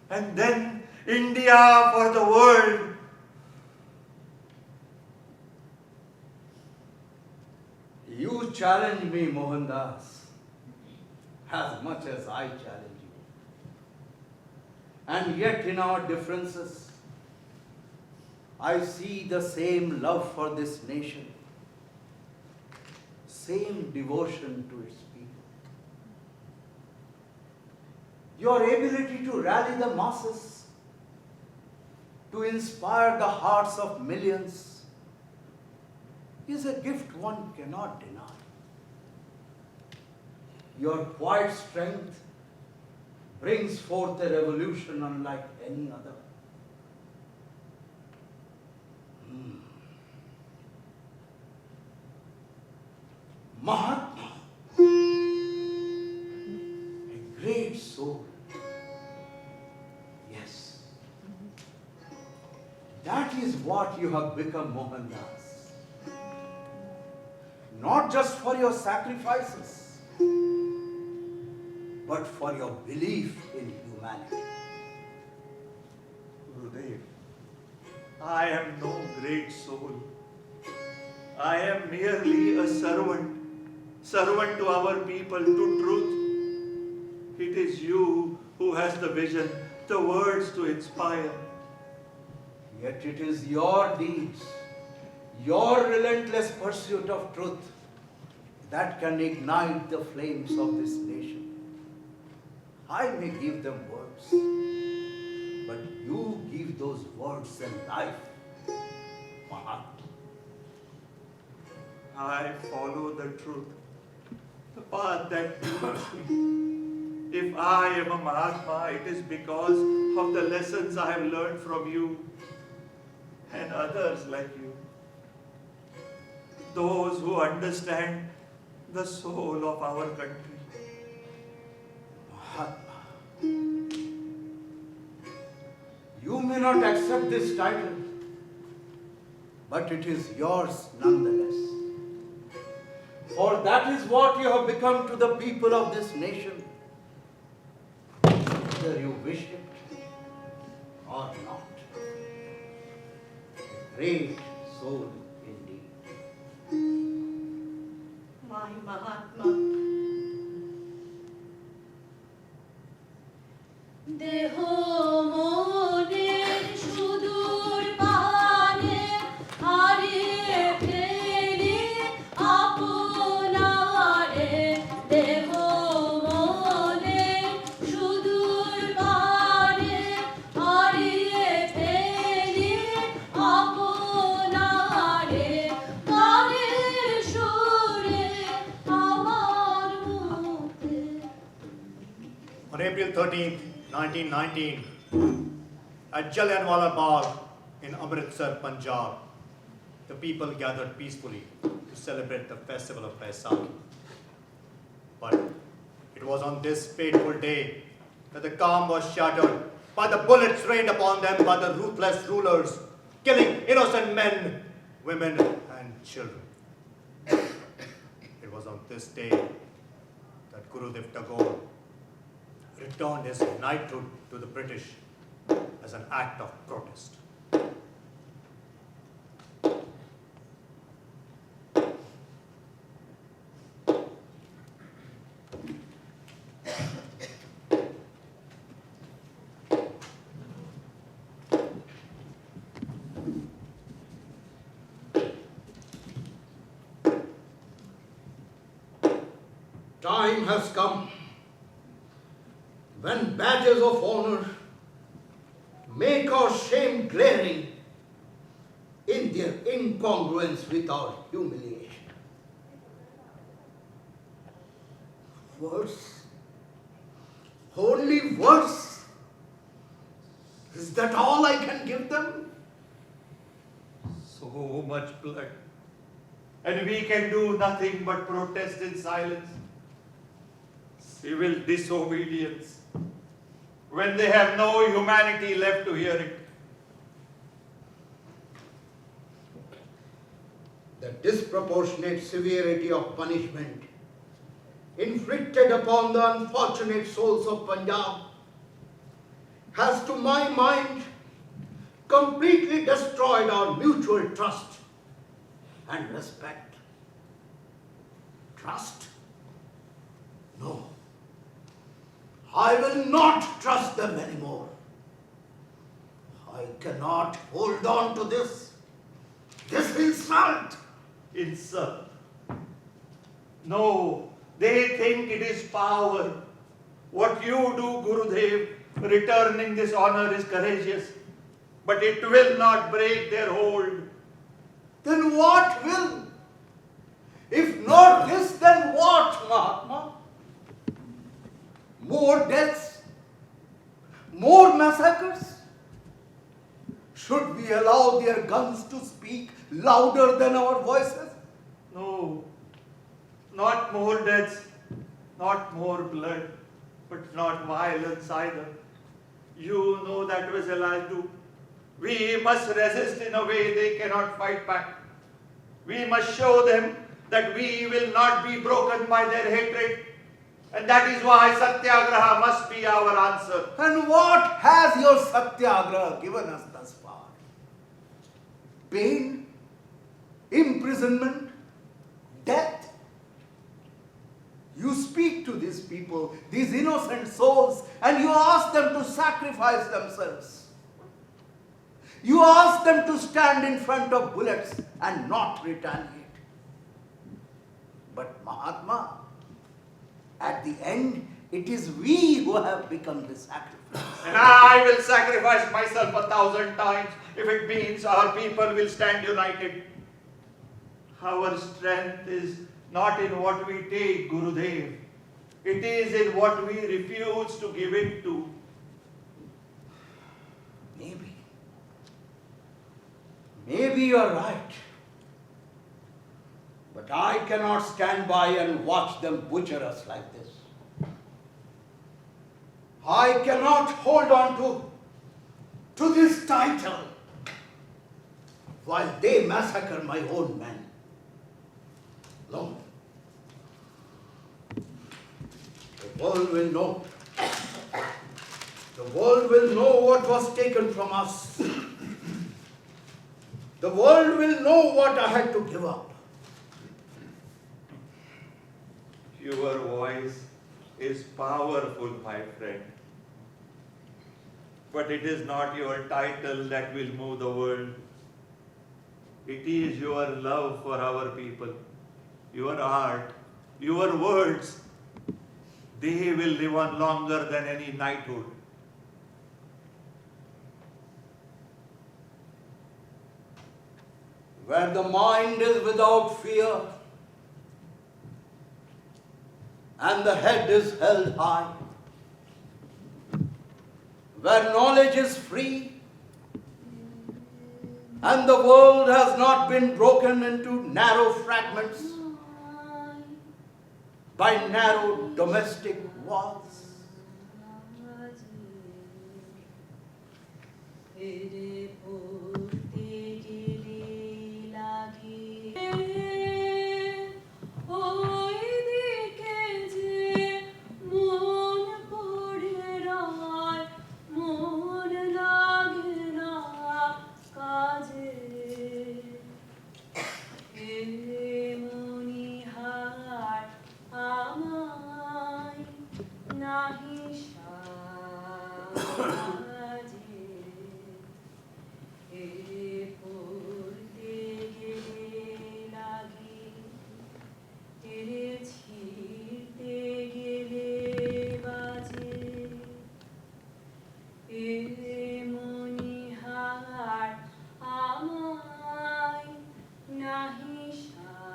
and then India for the world. You challenge me, Mohandas, as much as I challenge you. And yet in our differences, I see the same love for this nation, same devotion to its people. Your ability to rally the masses, to inspire the hearts of millions, is a gift one cannot deny. Your quiet strength brings forth a revolution unlike any other. Mahatma, a great soul. Yes, that is what you have become, Mohandas. Not just for your sacrifices, but for your belief in humanity. Gurudev, I am no great soul. I am merely a servant to our people, to truth. It is you who has the vision, the words to inspire. Yet it is your deeds, your relentless pursuit of truth that can ignite the flames of this nation. I may give them words, but you give those words a life, Mahatma. I follow the truth, the path that leads me. If I am a Mahatma, it is because of the lessons I have learned from you and others like you. Those who understand the soul of our country. Mahatma, you may not accept this title, but it is yours nonetheless. For that is what you have become to the people of this nation, whether you wish it or not. A great soul indeed. My Mahatma. দেহো মনের সুদূর পানে হারিয়ে ফেলি আপনারে। দেহো মনের সুদূর পানে হারিয়ে ফেলি আপনারে। গানের সুরে আমার মুখে। On April 13th, 1919, at Jallianwala Bagh in Amritsar, Punjab, the people gathered peacefully to celebrate the festival of Baisakhi. But it was on this fateful day that the calm was shattered by the bullets rained upon them by the ruthless rulers, killing innocent men, women, and children. It was on this day that Gurudev Tagore returned his knighthood to the British as an act of protest. Time has come when badges of honor make our shame glaring in their incongruence with our humiliation. Worse, only worse. Is that all I can give them? So much blood. And we can do nothing but protest in silence. Civil disobedience. When they have no humanity left to hear it. The disproportionate severity of punishment inflicted upon the unfortunate souls of Punjab has, to my mind, completely destroyed our mutual trust and respect. Trust? No. I will not trust them anymore. I cannot hold on to this insult. Insult. No, they think it is power. What you do, Gurudev, returning this honor is courageous, but it will not break their hold. Then what will? If not this, then what, Mahatma? More deaths? More massacres? Should we allow their guns to speak louder than our voices? No, not more deaths, not more blood, but not violence either. You know that well as I do. We must resist in a way they cannot fight back. We must show them that we will not be broken by their hatred. And that is why Satyagraha must be our answer. And what has your Satyagraha given us thus far? Pain? Imprisonment? Death? You speak to these people, these innocent souls, and you ask them to sacrifice themselves. You ask them to stand in front of bullets and not retaliate. But Mahatma, at the end, it is we who have become the sacrifice. And I will sacrifice myself 1,000 times if it means our people will stand united. Our strength is not in what we take, Gurudev. It is in what we refuse to give it to. Maybe you're right. But I cannot stand by and watch them butcher us like this. I cannot hold on to this title while they massacre my own men. No. The world will know. The world will know what was taken from us. The world will know what I had to give up. Your voice is powerful, my friend. But it is not your title that will move the world. It is your love for our people, your art, your words. They will live on longer than any knighthood. Where the mind is without fear and the head is held high, where knowledge is free and the world has not been broken into narrow fragments by narrow domestic walls. এরে পড়তে গেলে লাগে ওই দিকে যে মন পড়ে রয় মন লাগে না কাজে মনিহার আমায় নাহি সাজে পড়তে গেলে লাগে ছিড়তে গেলে বাজে মনিহার আমায় নাহি সাজে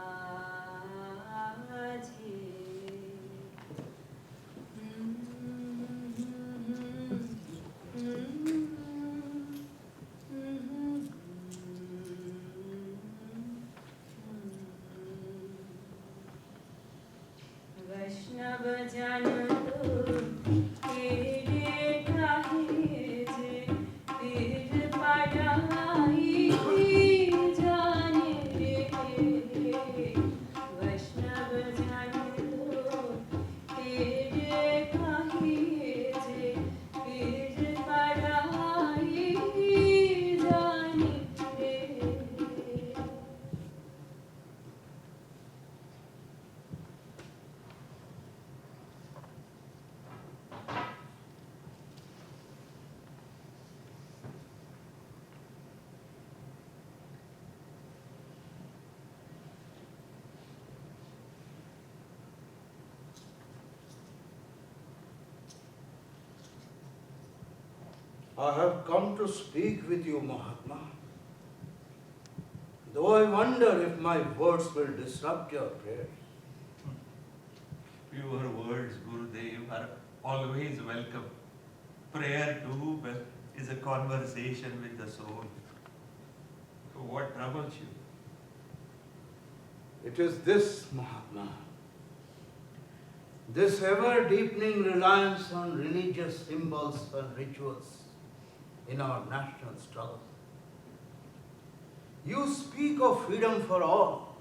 वैष्णव जन तो तेरे काहे जे पीर पड़ाई जाने रे वैष्णव जन तो तेरे काहे जे पीर पड़ाई जाने रे I have come to speak with you, Mahatma. Though I wonder if my words will disrupt your prayers. Your words, Gurudev, are always welcome. Prayer too is a conversation with the soul. So what troubles you? It is this, Mahatma. This ever-deepening reliance on religious symbols and rituals in our national struggle. You speak of freedom for all,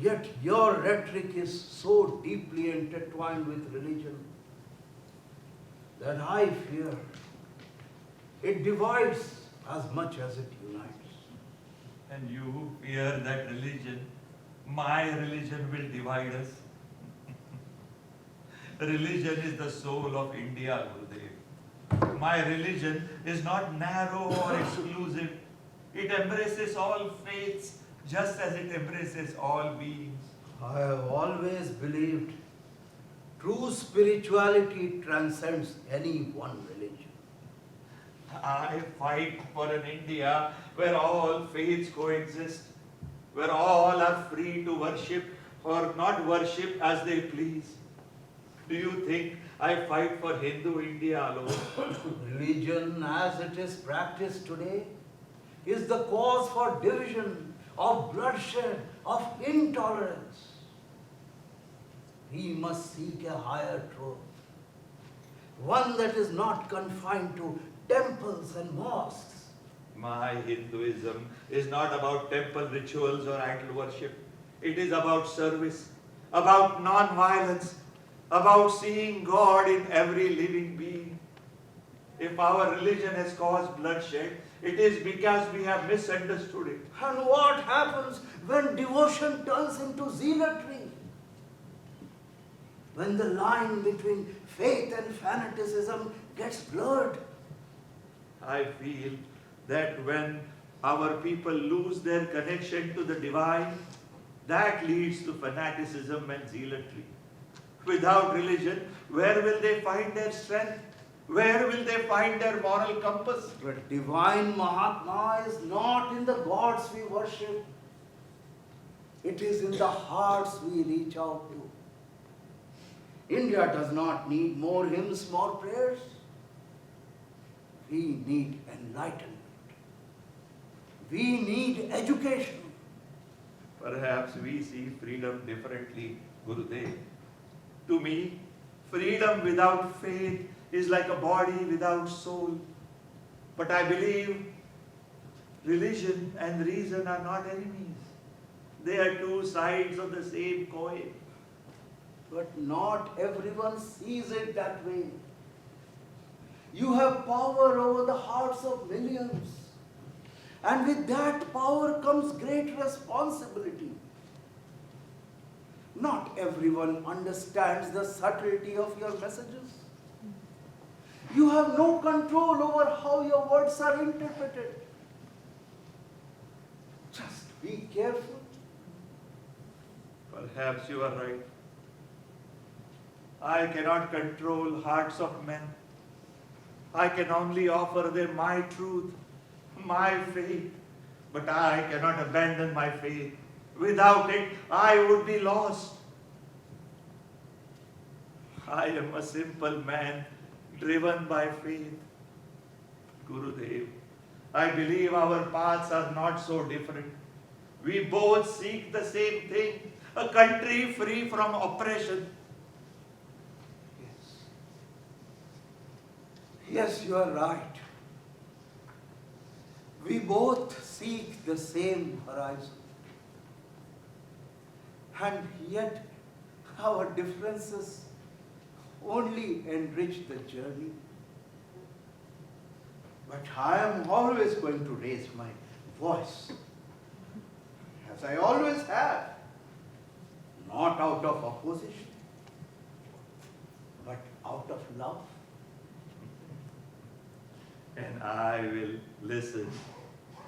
yet your rhetoric is so deeply intertwined with religion that I fear it divides as much as it unites. And you fear that religion, my religion, will divide us? Religion is the soul of India, Gurudev. My religion is not narrow or exclusive. It embraces all faiths just as it embraces all beings. I have always believed true spirituality transcends any one religion. I fight for an India where all faiths coexist, where all are free to worship or not worship as they please. Do you think I fight for Hindu India alone? Religion as it is practiced today is the cause for division, of bloodshed, of intolerance. We must seek a higher truth, one that is not confined to temples and mosques. My Hinduism is not about temple rituals or idol worship. It is about service, about non-violence, about seeing God in every living being. If our religion has caused bloodshed, it is because we have misunderstood it. And what happens when devotion turns into zealotry? When the line between faith and fanaticism gets blurred? I feel that when our people lose their connection to the divine, that leads to fanaticism and zealotry. Without religion, where will they find their strength? Where will they find their moral compass? But divine Mahatma is not in the gods we worship. It is in the hearts we reach out to. India does not need more hymns, more prayers. We need enlightenment. We need education. Perhaps we see freedom differently, Gurudev. To me, freedom without faith is like a body without soul. But I believe religion and reason are not enemies. They are two sides of the same coin. But not everyone sees it that way. You have power over the hearts of millions. And with that power comes great responsibility. Not everyone understands the subtlety of your messages. You have no control over how your words are interpreted. Just be careful. Perhaps you are right. I cannot control hearts of men. I can only offer them my truth, my faith. But I cannot abandon my faith. Without it, I would be lost. I am a simple man driven by faith. Gurudev, I believe our paths are not so different. We both seek the same thing, a country free from oppression. Yes. Yes, you are right. We both seek the same horizon. And yet, our differences only enrich the journey. But I am always going to raise my voice, as I always have, not out of opposition, but out of love. And I will listen,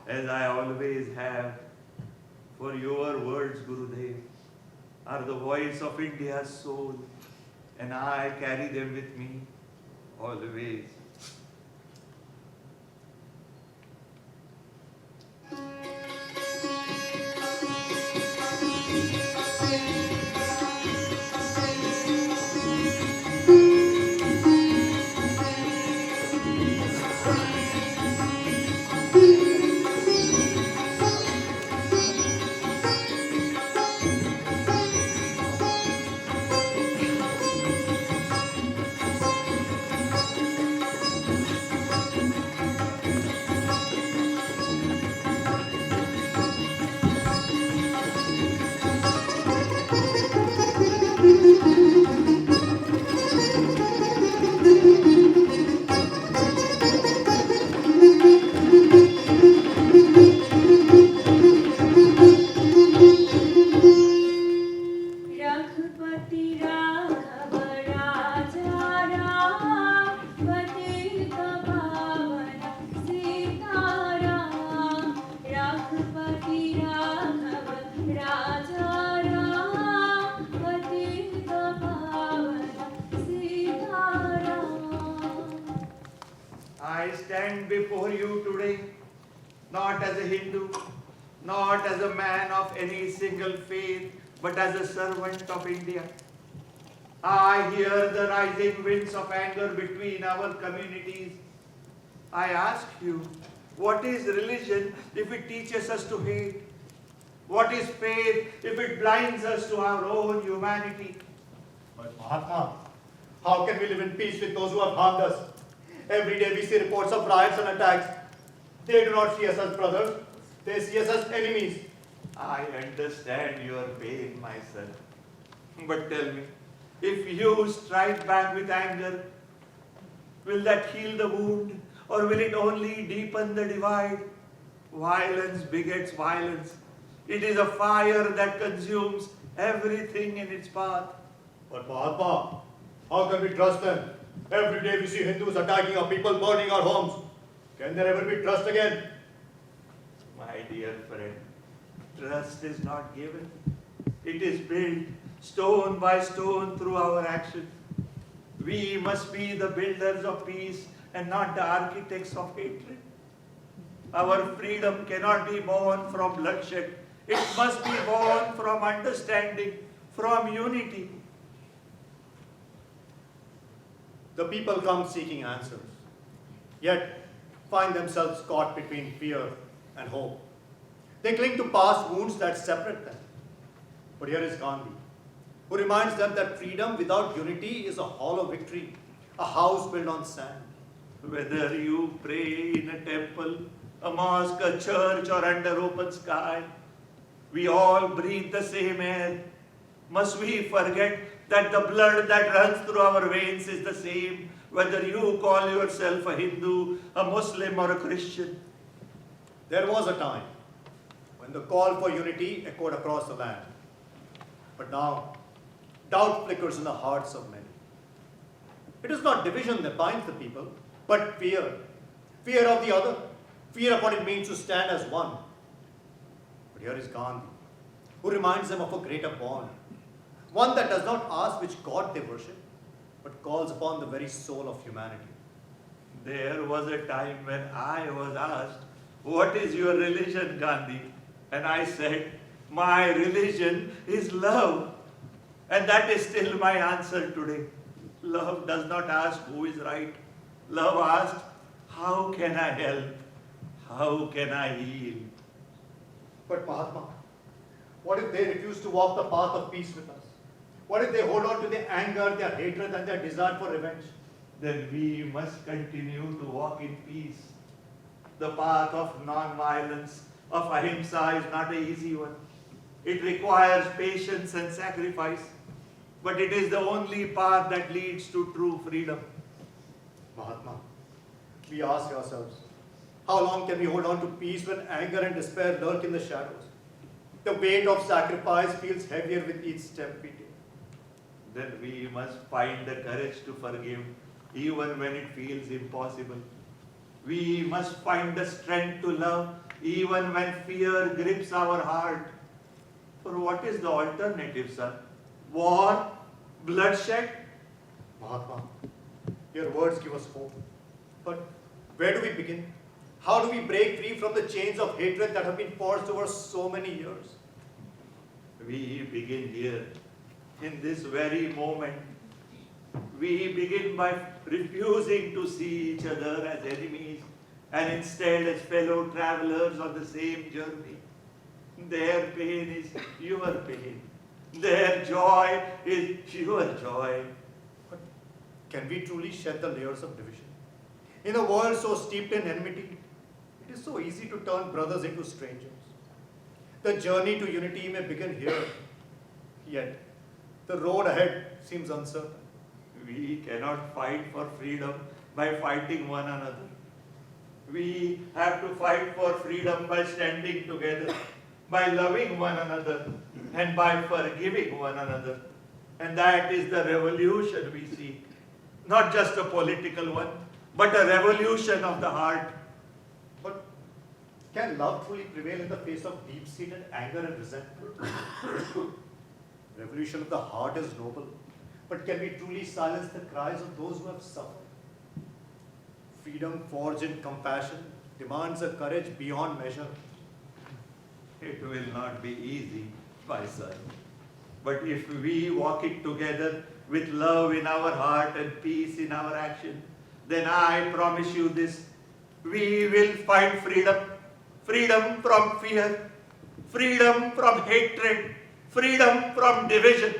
as I always have, for your words, Gurudev, are the voice of India's soul, and I carry them with me always. Raghupati Raghav राजा राम, पतित पावन सीताराम। रघुपति राघव राजा राम, पतित पावन Sitaram. I stand before you today, not as a Hindu, not as a man of any single faith, but as a servant of India. I hear the rising winds of anger between our communities. I ask you, what is religion if it teaches us to hate? What is faith if it blinds us to our own humanity? But Mahatma, how can we live in peace with those who have harmed us? Every day we see reports of riots and attacks. They do not see us as brothers. They see us as enemies. I understand your pain, my son. But tell me, if you strike back with anger, will that heal the wound, or will it only deepen the divide? Violence begets violence. It is a fire that consumes everything in its path. But Mahatma, how can we trust them? Every day we see Hindus attacking our people, burning our homes. Can there ever be trust again? My dear friend, trust is not given. It is built stone by stone through our actions. We must be the builders of peace and not the architects of hatred. Our freedom cannot be born from bloodshed. It must be born from understanding, from unity. The people come seeking answers, yet find themselves caught between fear and hope. They cling to past wounds that separate them. But here is Gandhi, who reminds them that freedom without unity is a hollow victory, a house built on sand. Whether you pray in a temple, a mosque, a church, or under open sky, we all breathe the same air. Must we forget that the blood that runs through our veins is the same, whether you call yourself a Hindu, a Muslim, or a Christian? There was a time when the call for unity echoed across the land. But now, doubt flickers in the hearts of many. It is not division that binds the people, but fear. Fear of the other. Fear of what it means to stand as one. But here is Gandhi, who reminds them of a greater bond. One that does not ask which God they worship, but calls upon the very soul of humanity. There was a time when I was asked, "What is your religion, Gandhi?" And I said, "My religion is love." And that is still my answer today. Love does not ask who is right. Love asks, how can I help? How can I heal? But Mahatma, what if they refuse to walk the path of peace with us? What if they hold on to their anger, their hatred, and their desire for revenge? Then we must continue to walk in peace. The path of non-violence, of ahimsa, is not an easy one. It requires patience and sacrifice, but it is the only path that leads to true freedom. Mahatma, we ask ourselves, how long can we hold on to peace when anger and despair lurk in the shadows? The weight of sacrifice feels heavier with each step we take. Then we must find the courage to forgive, even when it feels impossible. We must find the strength to love, even when fear grips our heart. For what is the alternative, sir? War? Bloodshed? Mahatma, your words give us hope. But where do we begin? How do we break free from the chains of hatred that have been forged over so many years? We begin here, in this very moment. We begin by refusing to see each other as enemies and instead as fellow travelers on the same journey. Their pain is your pain. Their joy is your joy. But can we truly shed the layers of division? In a world so steeped in enmity, it is so easy to turn brothers into strangers. The journey to unity may begin here, yet the road ahead seems uncertain. We cannot fight for freedom by fighting one another. We have to fight for freedom by standing together, by loving one another, and by forgiving one another. And that is the revolution we seek. Not just a political one, but a revolution of the heart. But can love truly prevail in the face of deep-seated anger and resentment? Revolution of the heart is noble, but can we truly silence the cries of those who have suffered? Freedom forged in compassion demands a courage beyond measure. It will not be easy, my son. But if we walk it together with love in our heart and peace in our action, then I promise you this, we will find freedom. Freedom from fear, freedom from hatred, freedom from division.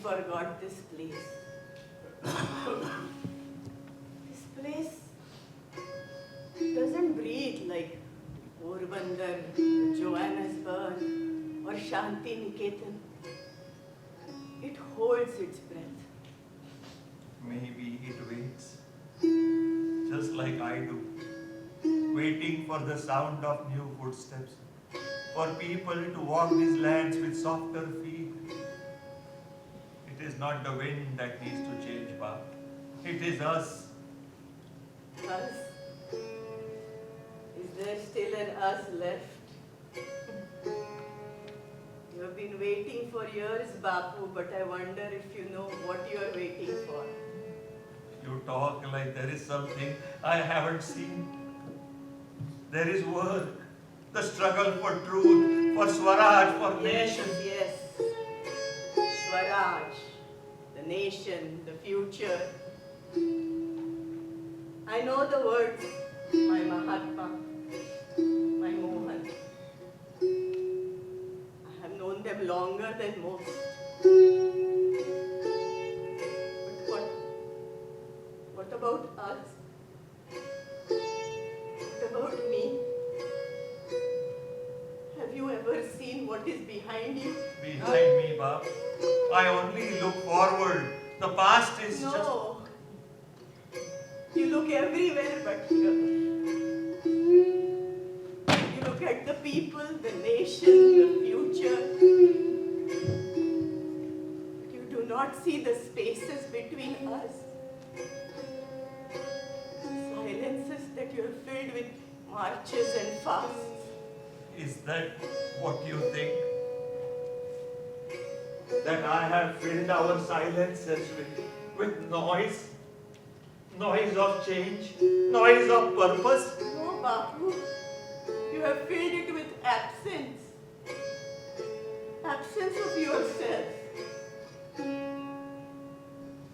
forgot this place. This place doesn't breathe like Porbandar, Johannesburg, or Shanti Niketan. It holds its breath. Maybe it waits, just like I do, waiting for the sound of new footsteps, for people to walk these lands with softer feet. It is not the wind that needs to change, Bab. It is us. Us? Is there still an us left? You have been waiting for years, Bapu, but I wonder if you know what you are waiting for. You talk like there is something I haven't seen. There is work, the struggle for truth, for Swaraj, for nation. Yes. Swaraj, the nation, the future. I know the words, my Mahatma, my Mohan. I have known them longer than most. But what about us? What about me? Have you ever seen what is behind you? Behind me, Bab. I only look forward. The past is just... No. You look everywhere but here. You look at the people, the nation, the future. But you do not see the spaces between us. Silences that you are filled with marches and fasts. Is that what you think? That I have filled our silences with noise? Noise of change? Noise of purpose? No, Bapu. You have filled it with absence. Absence of yourself.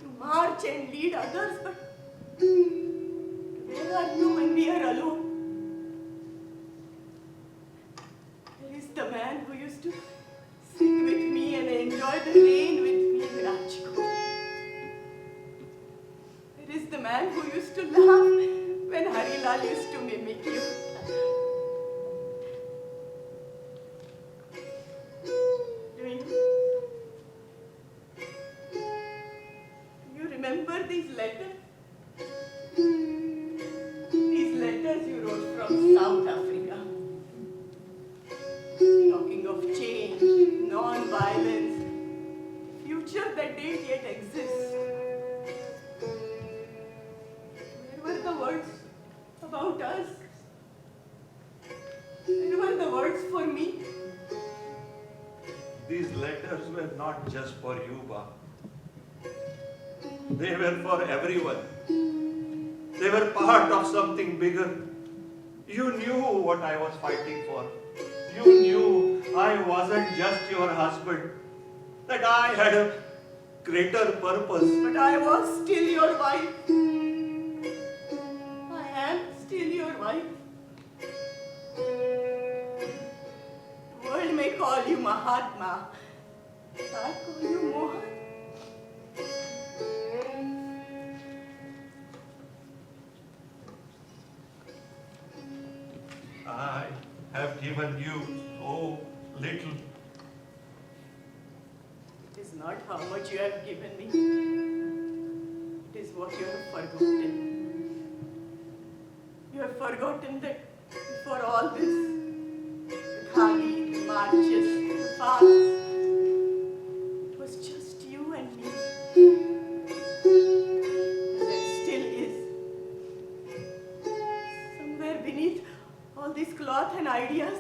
You march and lead others, but where are you when we are alone? There is the man who used to sit with me and enjoy the rain with me in Rajkot. There is the man who used to laugh when Harilal used to mimic you. Do you remember these letters? These letters you wrote from South Africa. Talking of change, non-violence, future that didn't yet exist. Where were the words about us? Where were the words for me? These letters were not just for you, Bab. They were for everyone. They were part of something bigger. You knew what I was fighting for. You knew I wasn't just your husband, that I had a greater purpose. But I was still your wife. I am still your wife. The world may call you Mahatma. I call you Mohan. I have given you so little. It is not how much you have given me. It is what you have forgotten. You have forgotten that before all this, the khali, the marches, the fasts, it was just you and me. And there still is. Somewhere beneath all this cloth and ideas,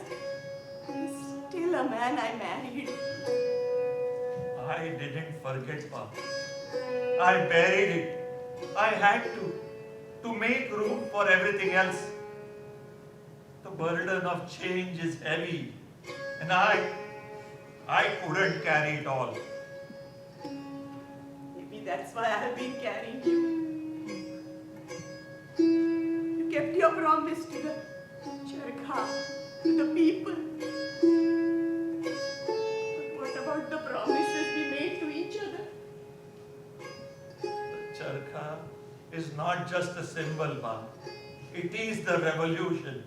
there is still a man I married. I didn't forget, Papa. I buried it. I had to make room for everything else. The burden of change is heavy, and I couldn't carry it all. Maybe that's why I have been carrying you. You kept your promise to the Charkha, to the people. But what about the promises we made to each other? The Charkha is not just a symbol, Ma. It is the revolution.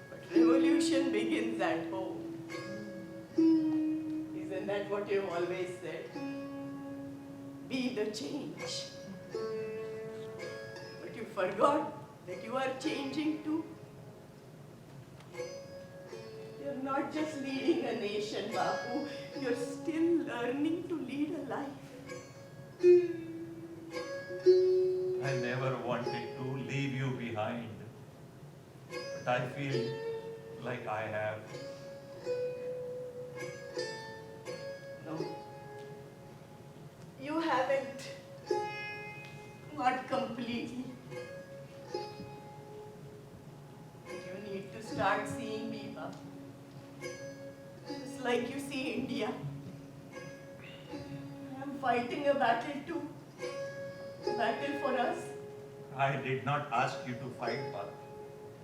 But revolution begins at home. Isn't that what you've always said? be the change. But you forgot that you are changing too. You're not just leading a nation, Bapu. You're still learning to lead a life. I never wanted to leave you behind, but I feel like I have. No. You haven't. Not completely. You need to start seeing me, Bapu. Just like you see India. I'm fighting a battle too. A battle for us. I did not ask you to fight, but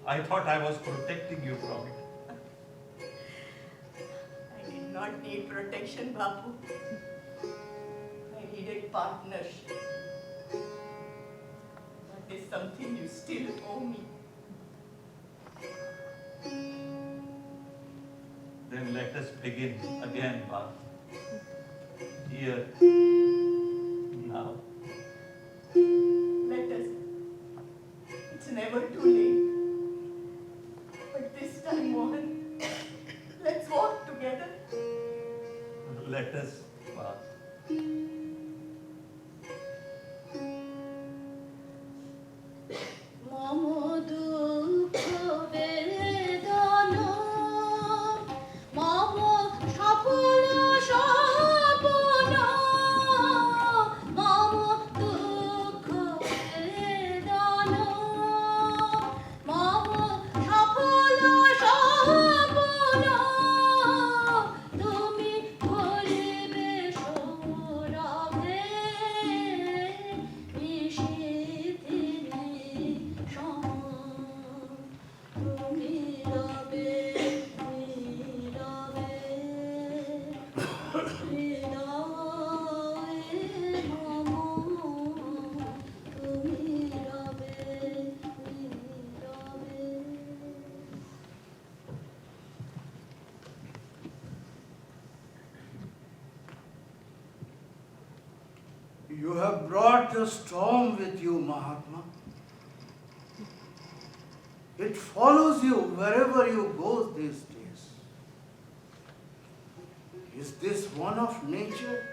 I thought I was protecting you from it. I did not need protection, Bapu. I needed partnership. That is something you still owe me. Then let us begin again, Baba. Here, now. Let us. It's never too late. But this time, Mohan, let's walk together. Let us, Baba. You have brought the storm with you, Mahatma. It follows you wherever you go these days. Is this one of nature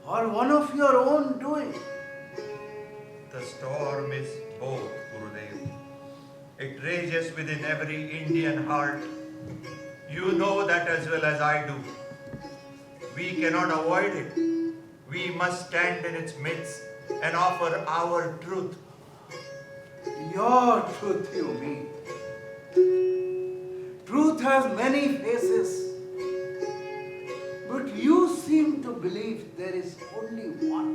or one of your own doing? The storm is both, Gurudev. It rages within every Indian heart. You know that as well as I do. We cannot avoid it. We must stand in its midst and offer our truth. Your truth, you mean. Truth has many faces, but you seem to believe there is only one.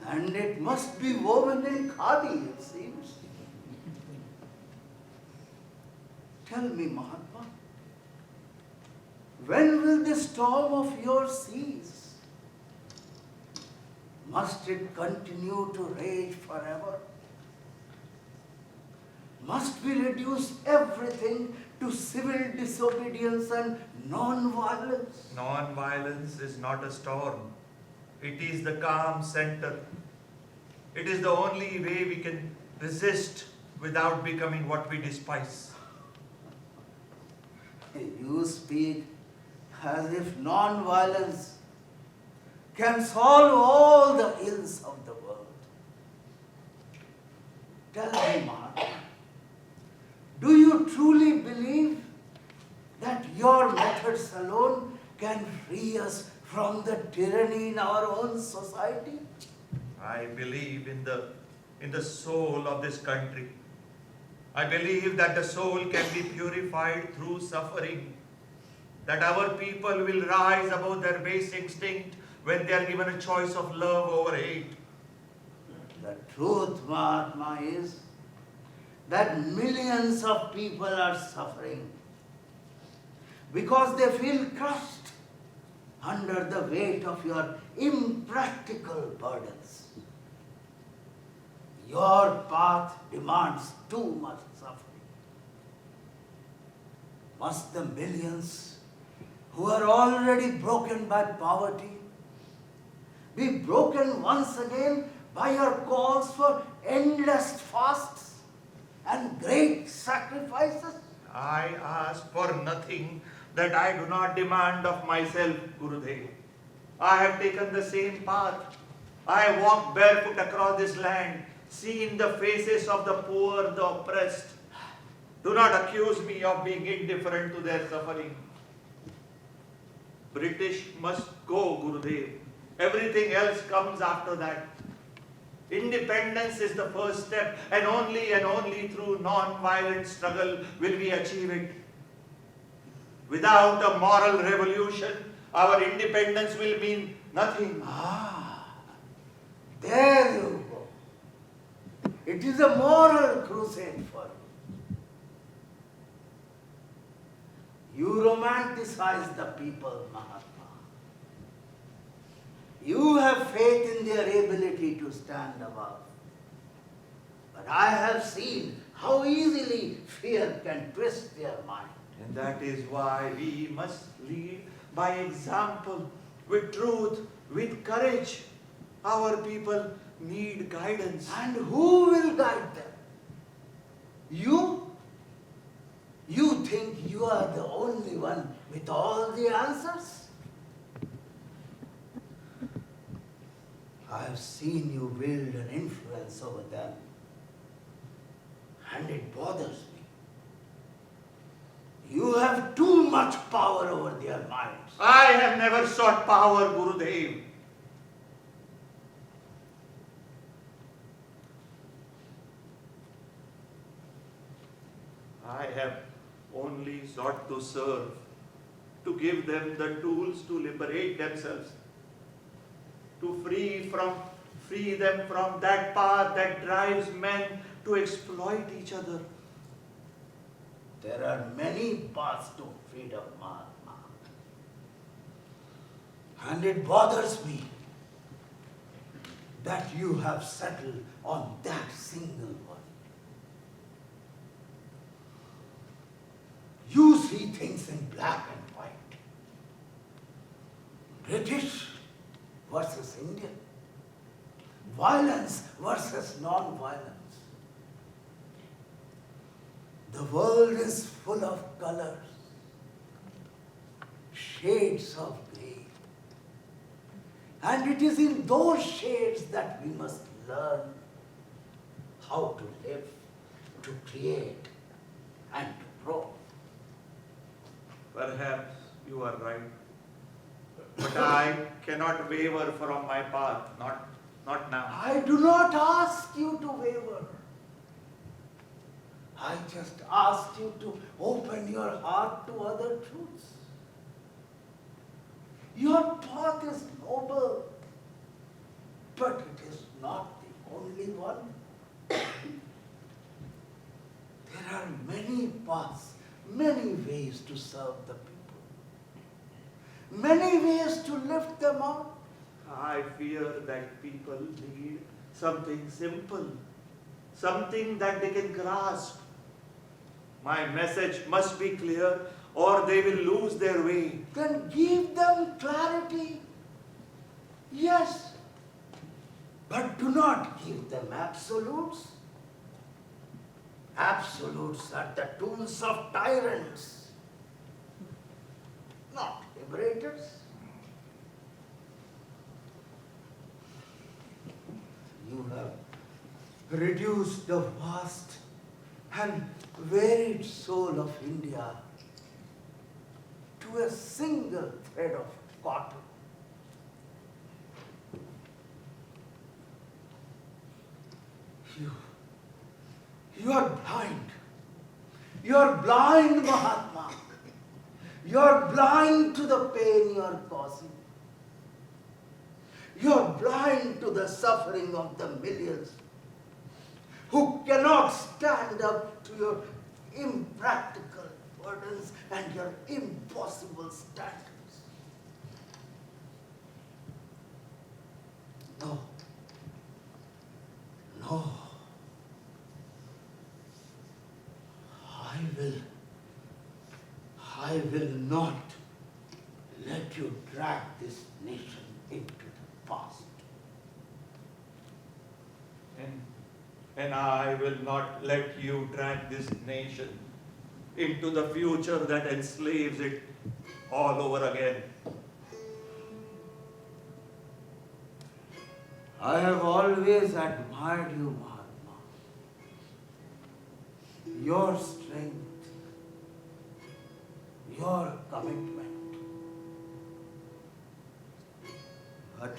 And it must be woven in khadi, it seems. Tell me, Mahatma, when will this storm of yours cease? Must it continue to rage forever? Must we reduce everything to civil disobedience and non-violence? Non-violence is not a storm. It is the calm center. It is the only way we can resist without becoming what we despise. You speak as if non-violence can solve all the ills of the world. Tell me, Mahatma, do you truly believe that your methods alone can free us from the tyranny in our own society? I believe in the soul of this country. I believe that the soul can be purified through suffering, that our people will rise above their base instinct when they are given a choice of love over hate. The truth, Mahatma, is that millions of people are suffering because they feel crushed under the weight of your impractical burdens. Your path demands too much suffering. Must the millions who are already broken by poverty, be broken once again by your calls for endless fasts and great sacrifices? I ask for nothing that I do not demand of myself, Gurudev. I have taken the same path. I have walked barefoot across this land, seen the faces of the poor, the oppressed. Do not accuse me of being indifferent to their suffering. British must go, Gurudev. Everything else comes after that. Independence is the first step, and only through non-violent struggle will we achieve it. Without a moral revolution, our independence will mean nothing. There you go. It is a moral crusade for you. You romanticize the people, Mahatma. You have faith in their ability to stand above. But I have seen how easily fear can twist their mind. And that is why we must lead by example, with truth, with courage. Our people need guidance. And who will guide them? You? You think you are the only one with all the answers? I have seen you wield an influence over them, and it bothers me. You have too much power over their minds. I have never sought power, Gurudev. I have only sought to serve, to give them the tools to liberate themselves, to free them from that path that drives men to exploit each other. There are many paths to freedom, Mahatma. And it bothers me that you have settled on that single one. You see things in black and white. British versus Indian. Violence versus non-violence. The world is full of colors, shades of grey. And it is in those shades that we must learn how to live, to create, and to grow. Perhaps you are right. But I cannot waver from my path, not now. I do not ask you to waver. I just asked you to open your heart to other truths. Your path is noble, but it is not the only one. There are many paths, many ways to serve the people, many ways to lift them up. I fear that people need something simple, something that they can grasp. My message must be clear, or they will lose their way. Then give them clarity. Yes, but do not give them absolutes. Absolutes are the tools of tyrants, not liberators. You have reduced the vast and varied soul of India to a single thread of cotton. You are blind. You are blind, Mahatma. You are blind to the pain you are causing. You are blind to the suffering of the millions who cannot stand up to your impractical burdens and your impossible standards. No. No. I will not nation into the past. And I will not let you drag this nation into the future that enslaves it all over again. I have always admired you, Mahatma. Your strength, your commitment. But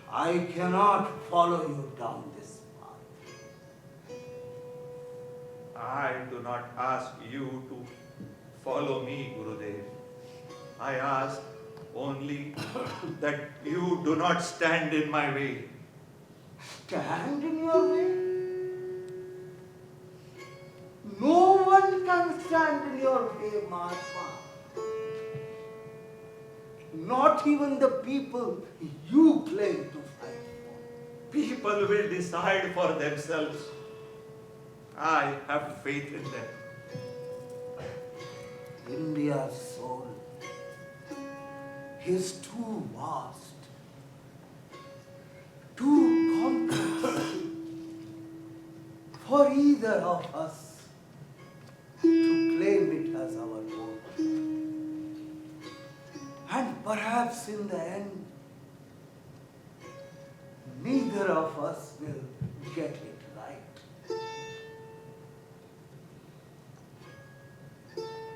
I cannot follow you down this path. I do not ask you to follow me, Gurudev. I ask only that you do not stand in my way. Stand in your way? No one can stand in your way, Mahatma. Not even the people you claim to fight for. People will decide for themselves. I have faith in them. India's soul is too vast, too complex for either of us to claim it as our own. And perhaps in the end, neither of us will get it right.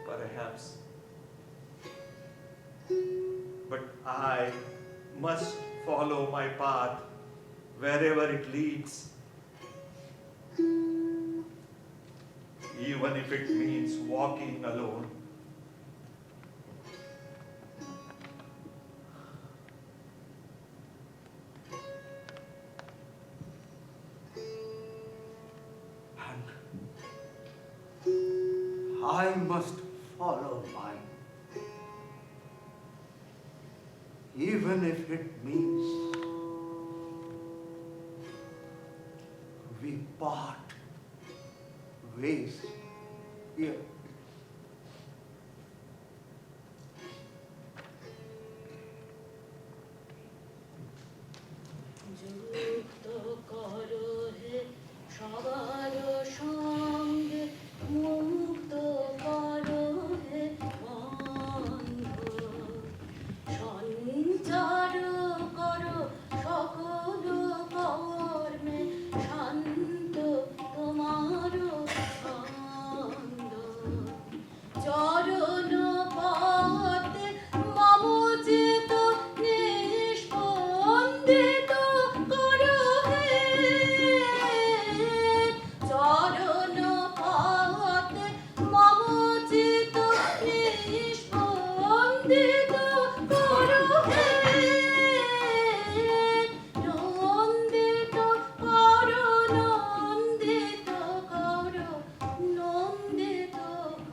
Perhaps. But I must follow my path wherever it leads. Even if it means walking alone. And I must follow mine. Even if it means we part ways here. যুক্ত করো হে সবার সঙ্গে, মুক্ত করো হে বন্ধ, সঞ্চার করো সকল কর্মে, শান্ত তোমার ছন্দ, চরণ পথে মম চিত নিষ্পন্দিত করো হে, চরণ পথে মম চিত নিষ্পন্দিত করো হে, নন্দিত করো, নন্দিত করো, নন্দিত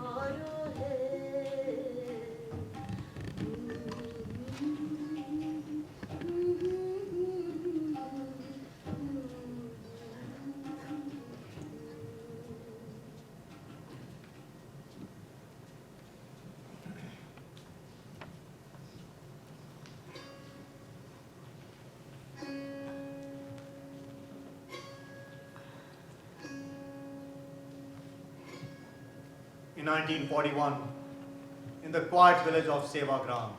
করো হে। In 1941, in the quiet village of Sevagram,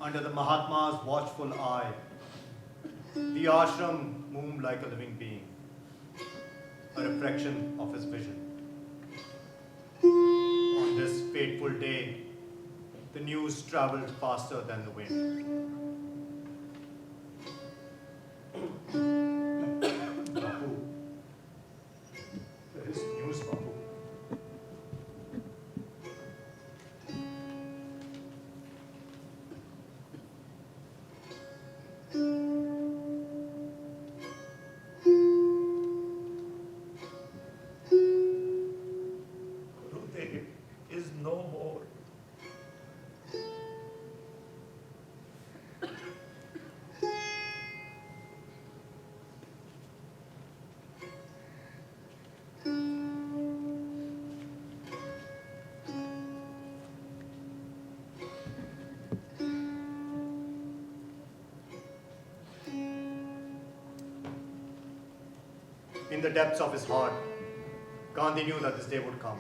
under the Mahatma's watchful eye, the ashram moved like a living being, a reflection of his vision. On this fateful day, the news traveled faster than the wind. Bapu, there is news, Bapu. Gurudev is no more. the depths of his heart, Gandhi knew that this day would come.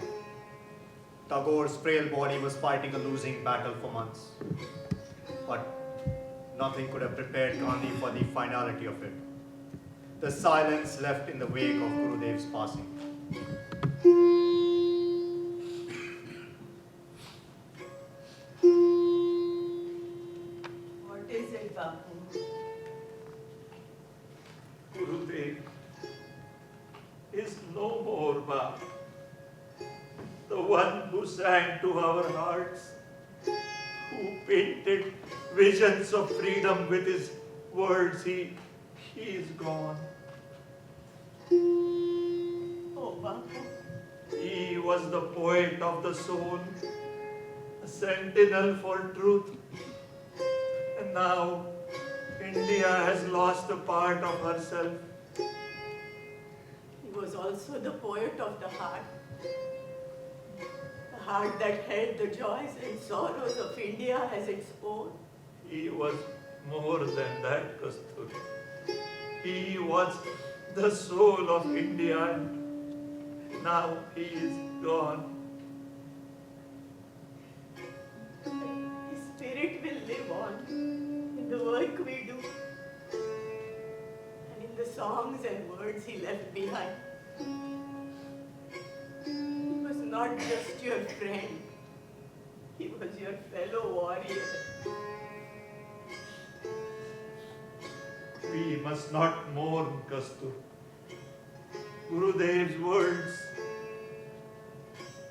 Tagore's frail body was fighting a losing battle for months. But nothing could have prepared Gandhi for the finality of it. The silence left in the wake of Gurudev's passing. What is it, Bapu? Gurudev is no more, Baba. The one who sang to our hearts, who painted visions of freedom with his words, he is gone. Oh, Bapu. He was the poet of the soul, a sentinel for truth. And now India has lost a part of herself. He was also the poet of the heart. The heart that held the joys and sorrows of India as its own. He was more than that, Kasturi. He was the soul of India. Now he is gone. His spirit will live on in the work we do and in the songs and words he left behind. He was not just your friend, he was your fellow warrior. We must not mourn, Kastur. Gurudev's words,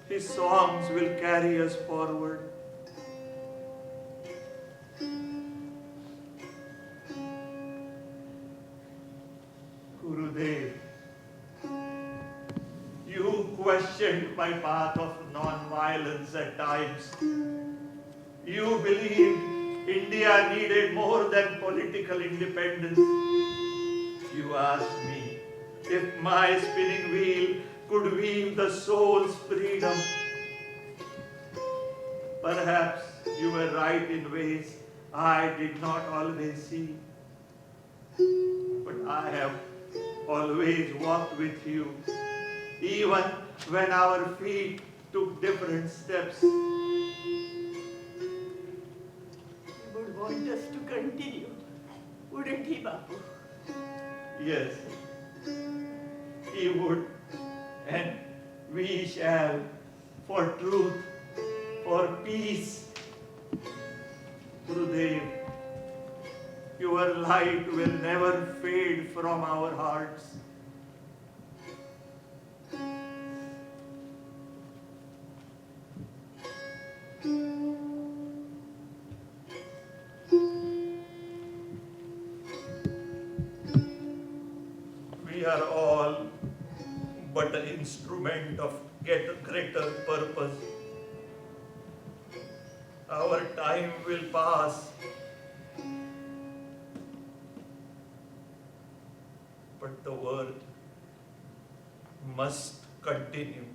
his songs will carry us forward. Gurudev, you questioned my path of non-violence at times. You believed India needed more than political independence. You asked me if my spinning wheel could weave the soul's freedom. Perhaps you were right in ways I did not always see. But I have always walked with you, even when our feet took different steps. He would want us to continue, wouldn't he, Bapu? Yes, he would, and we shall, for truth, for peace. Gurudev, your light will never fade from our hearts. We are all but an instrument of greater purpose. Our time will pass, but the work must continue.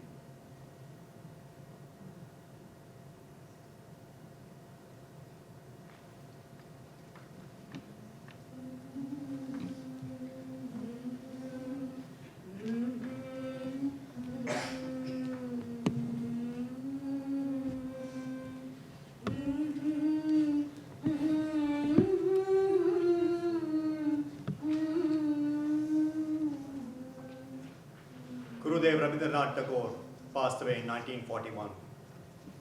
Gurudev Rabindranath Tagore passed away in 1941,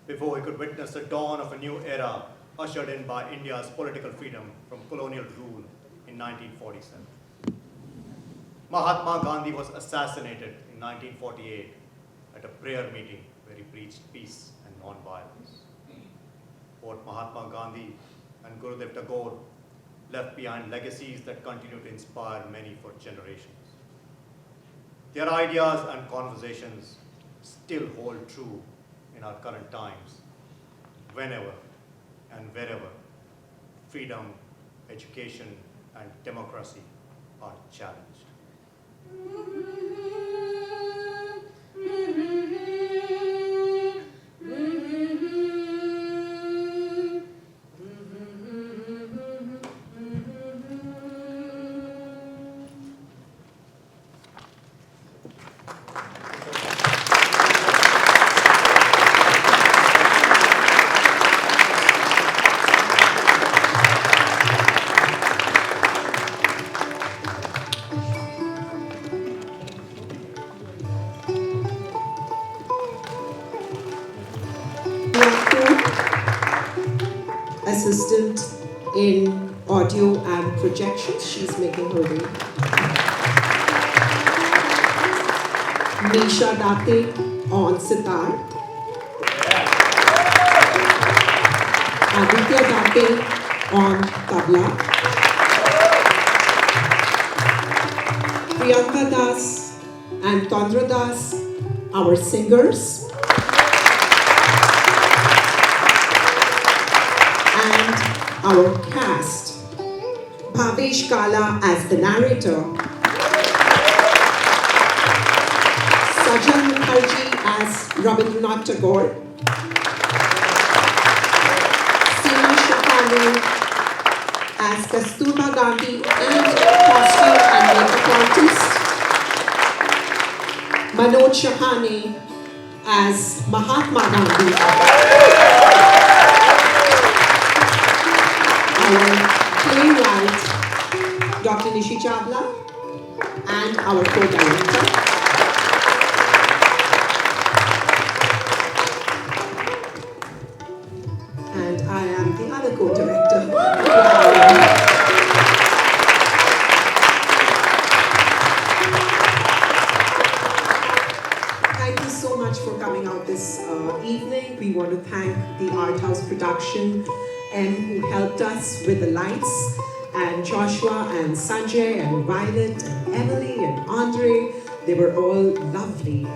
before he could witness the dawn of a new era ushered in by India's political freedom from colonial rule in 1947. Mahatma Gandhi was assassinated in 1948 at a prayer meeting where he preached peace and non-violence. Both Mahatma Gandhi and Gurudev Tagore left behind legacies that continue to inspire many for generations. Their ideas and conversations still hold true in our current times, whenever and wherever freedom, education, and democracy are challenged. assistant in audio and projections. She's making her way. Nisha Date on sitar. Aditya Date on tabla. Priyanka Das and Tandra Das, our singers. And our cast. Bhavesh Kala as the narrator. Sajal Mukherjee as Rabindranath Tagore. Seema Shahani as Kasturba Gandhi and costume and makeup artist. Manoj Shahani as Mahatma Gandhi. Our playwright, Dr. Nishi Chawla, and our co-director. And I am the other co-director. Thank you so much for coming out this evening. We want to thank the Art House production, who helped us with the lights, and Joshua and Sanjay and Violet and Emily and Andre. They were all lovely.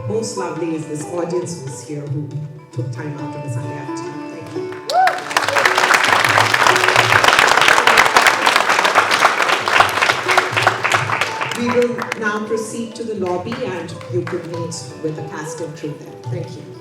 Most lovely is this audience who's here who took time out of the Sunday afternoon. Thank you. We will now proceed to the lobby and you could meet with the cast and crew there. Thank you.